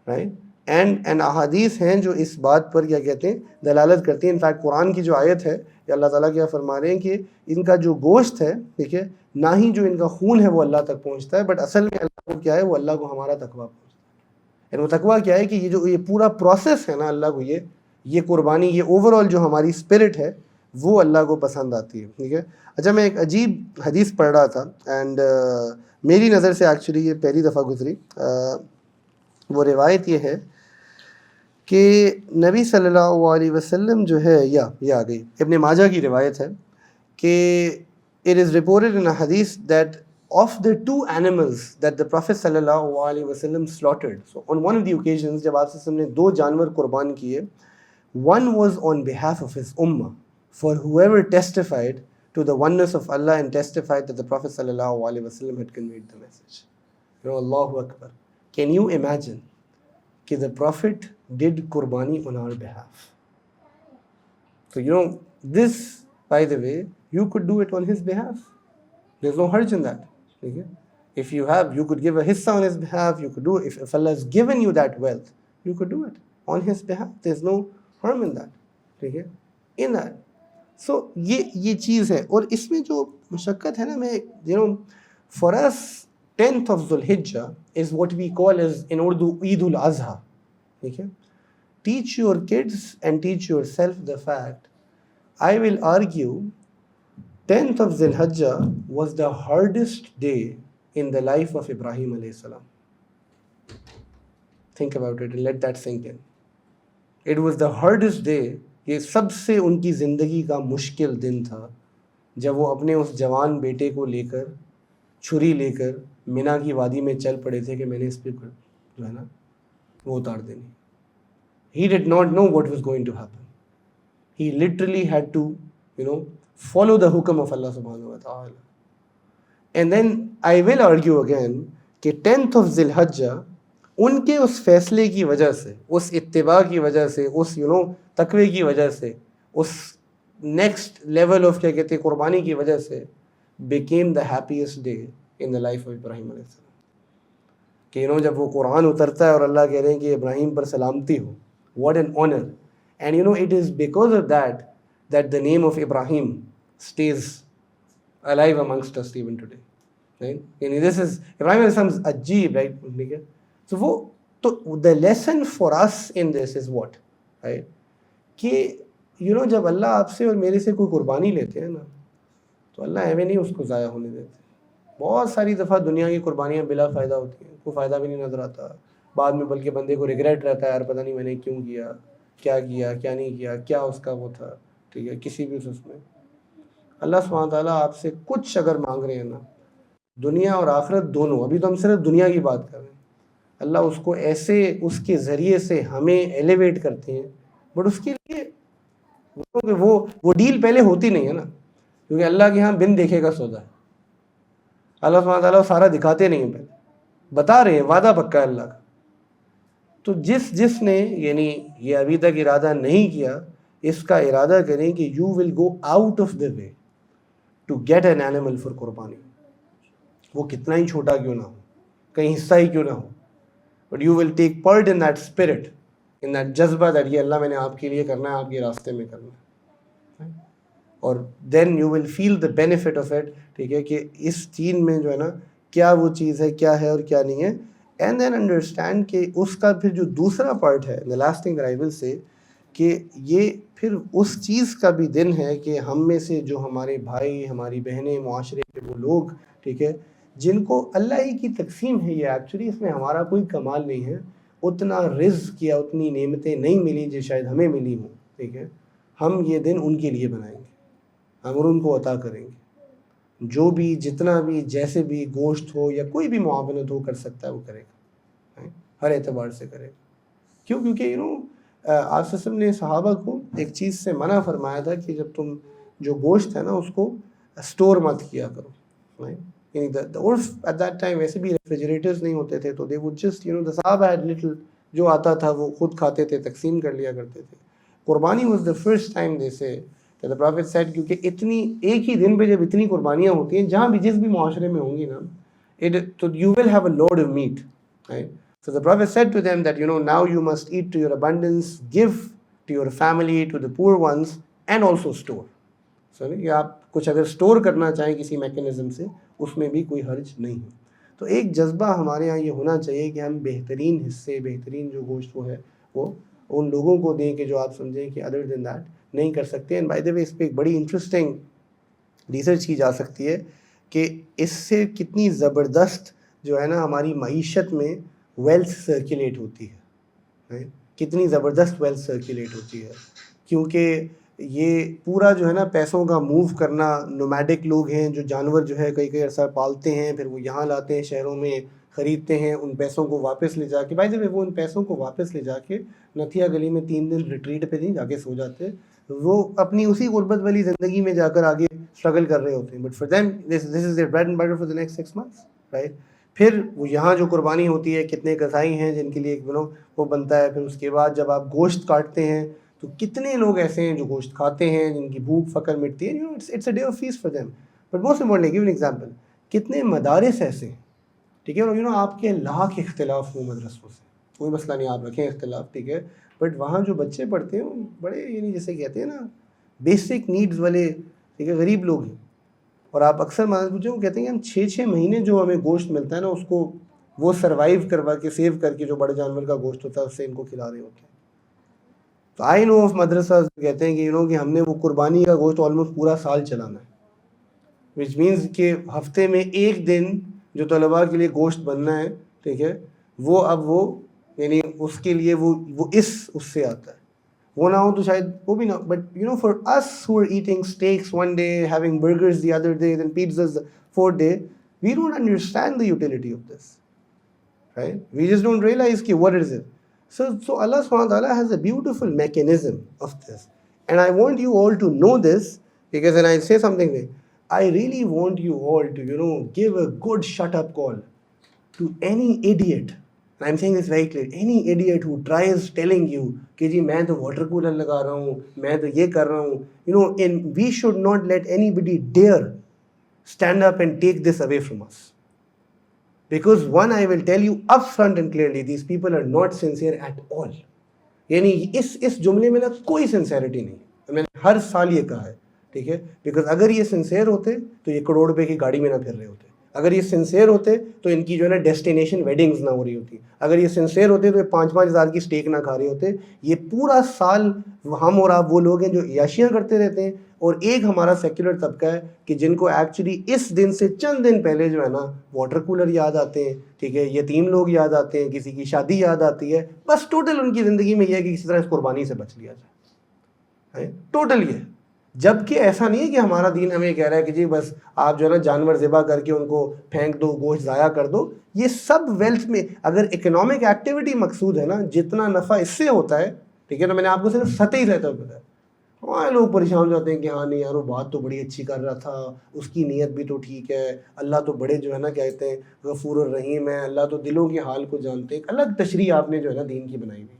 رائٹ. اینڈ احادیث ہیں جو اس بات پر کیا کہتے ہیں، دلالت کرتی ہیں. انفیکٹ قرآن کی جو آیت ہے، کہ اللہ تعالیٰ کیا فرما رہے ہیں کہ ان کا جو گوشت ہے، ٹھیک ہے، نہ ہی جو ان کا خون ہے وہ اللہ تک پہنچتا ہے، بٹ اصل میں اللہ کو کیا ہے، وہ اللہ کو ہمارا تقویٰ پہنچتا ہے. یعنی وہ تقویٰ کیا ہے کہ یہ جو یہ پورا پروسیس ہے نا، اللہ کو یہ قربانی، یہ اوور آل جو ہماری اسپرٹ ہے وہ اللہ کو پسند آتی ہے. ٹھیک ہے. اچھا، میں ایک عجیب حدیث پڑھ رہا تھا، اینڈ میری نظر سے ایکچولی یہ پہلی دفعہ گزری. وہ روایت یہ ہے کہ نبی صلی اللہ علیہ وسلم جو ہے، یہ آ گئی، ابن ماجہ کی روایت ہے کہ it is reported in a hadith that of the 2 animals that the Prophet صلی اللہ علیہ وسلم slaughtered, so on one of the occasions جب آپ نے 2 جانور قربان کیے، one was on behalf of his ummah, for whoever testified to the oneness of Allah and testified that the Prophet صلی اللہ علیہ وسلم had conveyed the message. You know, Allahu Akbar. Can you imagine کہ the Prophet did qurbani on our behalf? So you know, this, by the way, you could do it on his behalf. There's no harj in that. Okay? If you have, you could give a hissa on his behalf, you could do it. If Allah has given you that wealth, you could do it on his behalf. There's no harm in that. Okay? In that. So یہ چیز ہے. اور اس میں جو مشقت ہے نا، میں for us 10th of Dhul Hijjah is what we call as in Urdu Eid al-Adha. Okay? Teach your kids and teach yourself the fact, I will argue 10th of Dhul Hijjah was the hardest day in the life of Ibrahim alayhi salam. Think about it and let that sink in. It was the hardest day. یہ سب سے ان کی زندگی کا مشکل دن تھا جب وہ اپنے اس جوان بیٹے کو لے کر، چھری لے کر مینا کی وادی میں چل پڑے تھے کہ میں نے اس پہ جو ہے نا وہ اتار دینی. He did not know what was going to happen. He literally had to, follow the hukam of Allah subhanahu wa ta'ala. And then I will argue again کہ 10th of Dhul Hijjah ان کے اس فیصلے کی وجہ سے، اس اتباع کی وجہ سے، اس تقوی کی وجہ سے، اس نیکسٹ لیول آف کیا کہتے ہیں قربانی کی وجہ سے became the happiest day in the life of Ibrahim علیہ السلام. کہ جب وہ قرآن اترتا ہے اور اللہ کہہ رہے ہیں کہ ابراہیم پر سلامتی ہو، what an honor. And it is because of that the name of Ibrahim stays alive amongst us even today. Right? And this is Ibrahim علیہ السلام عجیب، right? So the lesson for us in this is what? Right? کہ جب اللہ آپ سے اور میرے سے کوئی قربانی لیتے ہیں نا، تو اللہ ایویں نہیں اس کو ضائع ہونے دیتے. بہت ساری دفعہ دنیا کی قربانیاں بلا فائدہ ہوتی ہیں، کوئی فائدہ بھی نہیں نظر آتا بعد میں، بلکہ بندے کو ریگریٹ رہتا ہے، یار پتہ نہیں میں نے کیوں کیا، کیا نہیں کیا، کیا اس کا وہ تھا. ٹھیک ہے، کسی بھی اس میں اللہ سبحانہ وتعالیٰ آپ سے کچھ اگر مانگ رہے ہیں نا، دنیا اور آخرت دونوں، ابھی تو ہم صرف دنیا کی بات کر رہے ہیں، اللہ اس کو ایسے اس کے ذریعے سے ہمیں ایلیویٹ کرتے ہیں. بٹ اس کے لیے وہ ڈیل پہلے ہوتی نہیں ہے نا، کیونکہ اللہ کے ہاں بن دیکھے کا سودا ہے. اللہ سبحانہ تعالیٰ سارا دکھاتے نہیں ہیں، پہلے بتا رہے ہیں، وعدہ پکا ہے اللہ کا. تو جس نے یہ ابھی تک ارادہ نہیں کیا، اس کا ارادہ کریں کہ you will go out of the way to get an animal for قربانی. وہ کتنا ہی چھوٹا کیوں نہ ہو، کہیں حصہ ہی کیوں نہ ہو، but you will take part in that spirit in that جذبہ دیٹ یہ اللہ میں نے آپ کے لیے کرنا ہے, آپ کے راستے میں کرنا ہے, اور then you will feel the benefit of it. ٹھیک ہے, کہ اس دین میں جو ہے نا کیا وہ چیز ہے, کیا ہے اور کیا نہیں ہے. اینڈ دین انڈرسٹینڈ کہ اس کا پھر جو دوسرا پارٹ ہے دا لاسٹ تھنگ آئی ول سے, کہ یہ پھر اس چیز کا بھی دن ہے کہ ہم میں سے جو ہمارے بھائی, ہماری بہنیں, معاشرے کے وہ لوگ, ٹھیک ہے, جن کو اللہ ہی کی تقسیم ہے یہ, ایکچولی اس میں ہمارا کوئی کمال نہیں ہے, اتنا رزق یا اتنی نعمتیں نہیں ملی جو شاید ہمیں ملی ہوں. ٹھیک ہے, ہم یہ دن ان کے لیے بنائیں گے, ہم ان کو عطا کریں گے. جو بھی جتنا بھی جیسے بھی گوشت ہو یا کوئی بھی معاونت ہو کر سکتا ہے وہ کرے گا, ہر اعتبار سے کرے گا. کیوں؟ کیونکہ آپ وسلم نے صحابہ کو ایک چیز سے منع فرمایا تھا کہ جب تم جو گوشت ہے نا اس کو اسٹور مت کیا کرو. یعنی عرف ایٹ دیٹ ٹائم ویسے بھی ریفریجریٹرز نہیں ہوتے تھے, تو دے وڈ جسٹ the صحابہ had little, جو آتا تھا وہ خود کھاتے تھے, تقسیم کر لیا کرتے تھے. قربانی واز دا فرسٹ ٹائم دے سے the Prophet said, کیونکہ اتنی ایک ہی دن پہ جب اتنی قربانیاں ہوتی ہیں جہاں بھی جس بھی معاشرے میں ہوں گی نا, تو you will have a load of meat, right? So the Prophet said to them that now you must eat to your abundance, give to your family, to the poor ones, and also store. So کہ آپ کچھ اگر store کرنا چاہیں کسی mechanism سے, اس میں بھی کوئی حرج نہیں ہے. تو ایک جذبہ ہمارے یہاں یہ ہونا چاہیے کہ ہم بہترین حصے, بہترین جو گوشت وہ ہے وہ ان لوگوں کو دیں کہ جو آپ سمجھیں کہ ادر دین دیٹ نہیں کر سکتے. اینڈ بائی دا وے اس پہ ایک بڑی انٹرسٹنگ ریسرچ کی جا سکتی ہے کہ اس سے کتنی زبردست جو ہے نا ہماری معیشت میں ویلتھ سرکولیٹ ہوتی ہے, کتنی زبردست ویلتھ سرکولیٹ ہوتی ہے. کیونکہ یہ پورا جو ہے نا پیسوں کا موو کرنا, نومیڈک لوگ ہیں جو جانور جو ہے کئی عرصہ پالتے ہیں, پھر وہ یہاں لاتے ہیں, شہروں میں خریدتے ہیں, ان پیسوں کو واپس لے جا کے, بھائی جب وہ ان پیسوں کو واپس لے جا کے نتھیا گلی میں 3 دن ریٹریٹ پہ نہیں جا کے سو جاتے, وہ اپنی اسی غربت والی زندگی میں جا کر آگے اسٹرگل کر رہے ہوتے ہیں. But for them this is their bread and butter for the next 6 months, right. پھر وہ یہاں جو قربانی ہوتی ہے, کتنے کسائی ہیں جن کے لیے وہ بنتا ہے. پھر اس کے بعد جب آپ گوشت کاٹتے ہیں تو کتنے لوگ ایسے ہیں جو گوشت کھاتے ہیں, جن کی بھوک فقر مٹتی ہے. It's a day of feast for them. But most importantly give an example, کتنے مدارس ایسے ہیں, ٹھیک ہے, اور آپ کے لاکھ اختلاف ہوں مدرسوں سے, کوئی مسئلہ نہیں, آپ رکھیں اختلاف, ٹھیک ہے, بٹ وہاں جو بچے پڑھتے ہیں وہ بڑے جیسے کہتے ہیں نا بیسک نیڈز والے, ٹھیک ہے, غریب لوگ ہیں. اور آپ اکثر پوچھیں, وہ کہتے ہیں کہ ہم 6 مہینے جو ہمیں گوشت ملتا ہے نا اس کو وہ سروائیو کروا کے سیو کر کے جو بڑے جانور کا گوشت ہوتا ہے اس سے ان کو کھلا رہے ہوتے ہیں. تو آئی نو آف مدرسہ کہتے ہیں کہ کہ ہم نے وہ قربانی کا گوشت آلموسٹ پورا سال چلانا ہے, وچ مینس کہ ہفتے میں 1 دن جو طلباء کے لیے گوشت بننا ہے, ٹھیک ہے, وہ اب وہ یعنی اس کے لیے وہ اس سے آتا ہے. وہ نہ ہو تو شاید وہ بھی نہ, but for us who are eating steaks one day, having burgers the other day, then pizzas 4th day, we don't understand the utility of this, right? We just don't realize ki what is it. So Allah subhanahu wa ta'ala has a beautiful mechanism of this, and I want you all to know this, because when I say something, I really want you all to give a good shut up call to any idiot. And I'm saying this very clearly, any idiot who tries telling you کہ جی میں تو water cooler لگا رہا ہوں, میں تو یہ کر رہا ہوں, and we should not let anybody dare stand up and take this away from us. Because one, I will tell you upfront and clearly, these people are not sincere at all. یعنی اس جملے میں نا کوئی sincerity نہیں, میں نے ہر سال یہ کہا ہے, ٹھیک ہے, بیکاز اگر یہ سنسیئر ہوتے تو یہ کروڑ روپے کی گاڑی میں نہ پھر رہے ہوتے, اگر یہ سنسیئر ہوتے تو ان کی جو ہے نا ڈیسٹینیشن ویڈنگز نہ ہو رہی ہوتی, اگر یہ سنسیئر ہوتے تو یہ 5-5 ہزار کی اسٹیک نہ کھا رہے ہوتے. یہ پورا سال ہم اور آپ وہ لوگ ہیں جو عیاشیاں کرتے رہتے ہیں, اور ایک ہمارا سیکولر طبقہ ہے کہ جن کو ایکچولی اس دن سے چند دن پہلے جو ہے نا واٹر کولر یاد آتے ہیں, ٹھیک ہے, یتیم لوگ یاد آتے ہیں, کسی کی شادی یاد آتی ہے, بس ٹوٹل ان کی زندگی میں یہ ہے کہ کسی طرح اس قربانی سے بچ لیا جائے, ٹوٹل یہ. جبکہ ایسا نہیں ہے کہ ہمارا دین ہمیں کہہ رہا ہے کہ جی بس آپ جو ہے نا جانور ذبح کر کے ان کو پھینک دو, گوشت ضائع کر دو. یہ سب ویلتھ میں اگر اکنامک ایکٹیویٹی مقصود ہے نا, جتنا نفع اس سے ہوتا ہے, ٹھیک ہے, تو میں نے آپ کو صرف سطحی رہتا ہے. ہمارے لوگ پریشان ہو جاتے ہیں کہ ہاں نہیں یار وہ بات تو بڑی اچھی کر رہا تھا, اس کی نیت بھی تو ٹھیک ہے, اللہ تو بڑے جو ہے نا کہتے ہیں غفور الرحیم ہے, اللہ تو دلوں کے حال کو جانتے ہیں. ایک الگ تشریح آپ نے جو ہے نا دین کی بنائی ہوئی.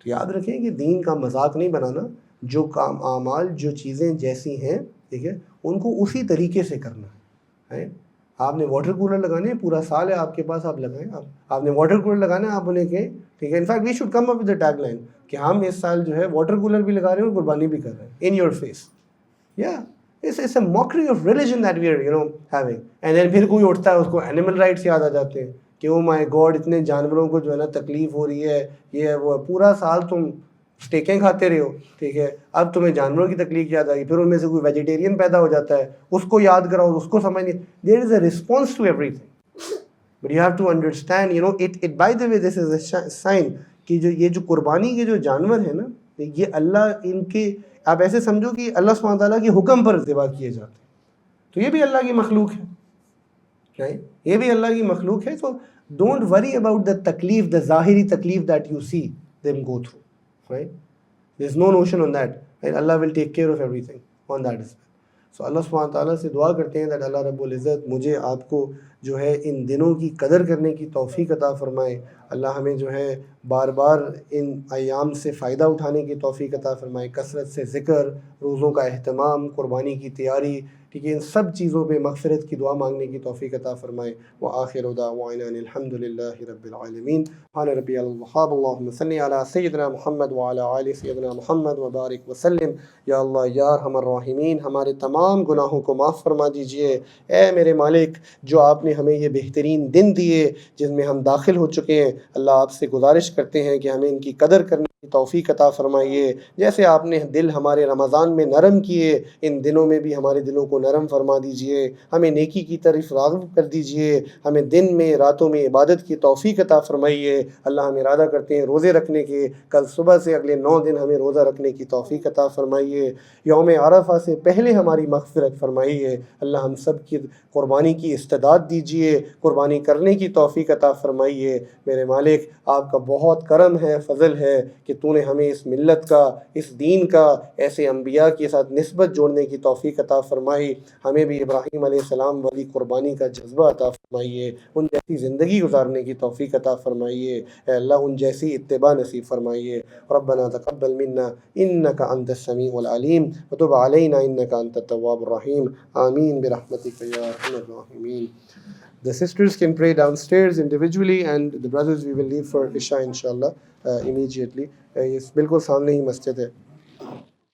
تو یاد رکھیں کہ دین کا مذاق نہیں بنانا, جو کام اعمال جو چیزیں جیسی ہیں, ٹھیک ہے, ان کو اسی طریقے سے کرنا ہے. آپ نے واٹر کولر لگانے, پورا سال ہے آپ کے پاس, آپ لگائیں. آپ نے واٹر کولر لگانا ہے, آپ انہیں کہیں ٹھیک ہے. In fact we should come up with the tag line کہ ہم اس سال جو ہے واٹر کولر بھی لگا رہے ہیں اور قربانی بھی کر رہے ہیں ان یور فیس. یا it's a mockery of religion that we are having. And then پھر کوئی اٹھتا ہے اس کو اینیمل رائٹس یاد آ جاتے ہیں کہ او مائی گاڈ اتنے جانوروں کو جو ہے نا تکلیف ہو رہی ہے, یہ وہ پورا سال تم اسٹیکیں کھاتے رہے ہو, ٹھیک ہے, اب تمہیں جانوروں کی تکلیف یاد آئی, پھر ان میں سے کوئی ویجیٹیرین پیدا ہو جاتا ہے, اس کو یاد کراؤ, اس کو سمجھ نہیں. There is a response to everything, but you have to understand it by the way this is a sign کہ یہ جو قربانی کے جو جانور ہیں نا, یہ اللہ ان کے, آپ ایسے سمجھو کہ اللہ سبحانہ تعالیٰ کے حکم پر ذبح کیے جاتے ہیں, تو یہ بھی اللہ کی مخلوق ہے, یہ بھی اللہ کی مخلوق ہے. تو ڈونٹ وری اباؤٹ دا تکلیف, دا ظاہری تکلیف that you see them go through, right? There's no notion on that, right? Allah will take care of everything on that as well. So اللہ سبحانہ تعالیٰ سے دعا کرتے ہیں that اللہ رب العزت مجھے آپ کو جو ہے ان دنوں کی قدر کرنے کی توفیق عطا فرمائے. اللہ ہمیں جو ہے بار بار ان ایام سے فائدہ اٹھانے کی توفیق عطا فرمائے, کثرت سے ذکر, روزوں کا اہتمام, قربانی کی تیاری, ٹھیک ہے, ان سب چیزوں پہ مغفرت کی دعا مانگنے کی توفیق عطا فرمائے. وآخر دعوانا الحمد للہ رب العالمین. سبحان ربی الوہاب. اللہم صلی علی سیدنا محمد وعلی آل سیدنا محمد وبارک وسلم. یا اللہ یا ارحم الراحمین, ہمارے تمام گناہوں کو معاف فرما دیجئے. اے میرے مالک, جو آپ نے ہمیں یہ بہترین دن دیے جس میں ہم داخل ہو چکے ہیں, اللہ آپ سے گزارش کرتے ہیں کہ ہمیں ان کی قدر کرنے کی توفیق عطا فرمائیے. جیسے آپ نے دل ہمارے رمضان میں نرم کیے, ان دنوں میں بھی ہمارے دلوں کو نرم فرما دیجئے. ہمیں نیکی کی طرف راغب کر دیجئے. ہمیں دن میں راتوں میں عبادت کی توفیق عطا فرمائیے. اللہ ہم ارادہ کرتے ہیں روزے رکھنے کے, کل صبح سے اگلے 9 دن ہمیں روزہ رکھنے کی توفیق عطا فرمائیے. یوم عرفہ سے پہلے ہماری مغفرت فرمائیے. اللہ ہم سب کی قربانی کی استعداد دیجئے, قربانی کرنے کی توفیق عطا فرمائیے. میرے مالک, آپ کا بہت کرم ہے, فضل ہے کہ تو نے ہمیں اس ملت کا, اس دین کا ایسے انبیاء کے ساتھ نسبت جوڑنے کی توفیق عطا فرمائی. ہمیں بھی ابراہیم علیہ السلام والی قربانی کا جذبہ عطا فرمائیے, ان جیسی زندگی گزارنے کی توفیق عطا فرمائیے. اے اللہ ان جیسی اتباع نصیب فرمائیے. ربنا تقبل منا انک انت السمیع العلیم وتب علینا انک انت التواب الرحیم. آمین برحمتک یا ارحم الراحمین. The sisters can pray downstairs individually and the brothers we will leave for Isha inshallah immediately. Yes, بالکل سامنے ہی مسجد ہے.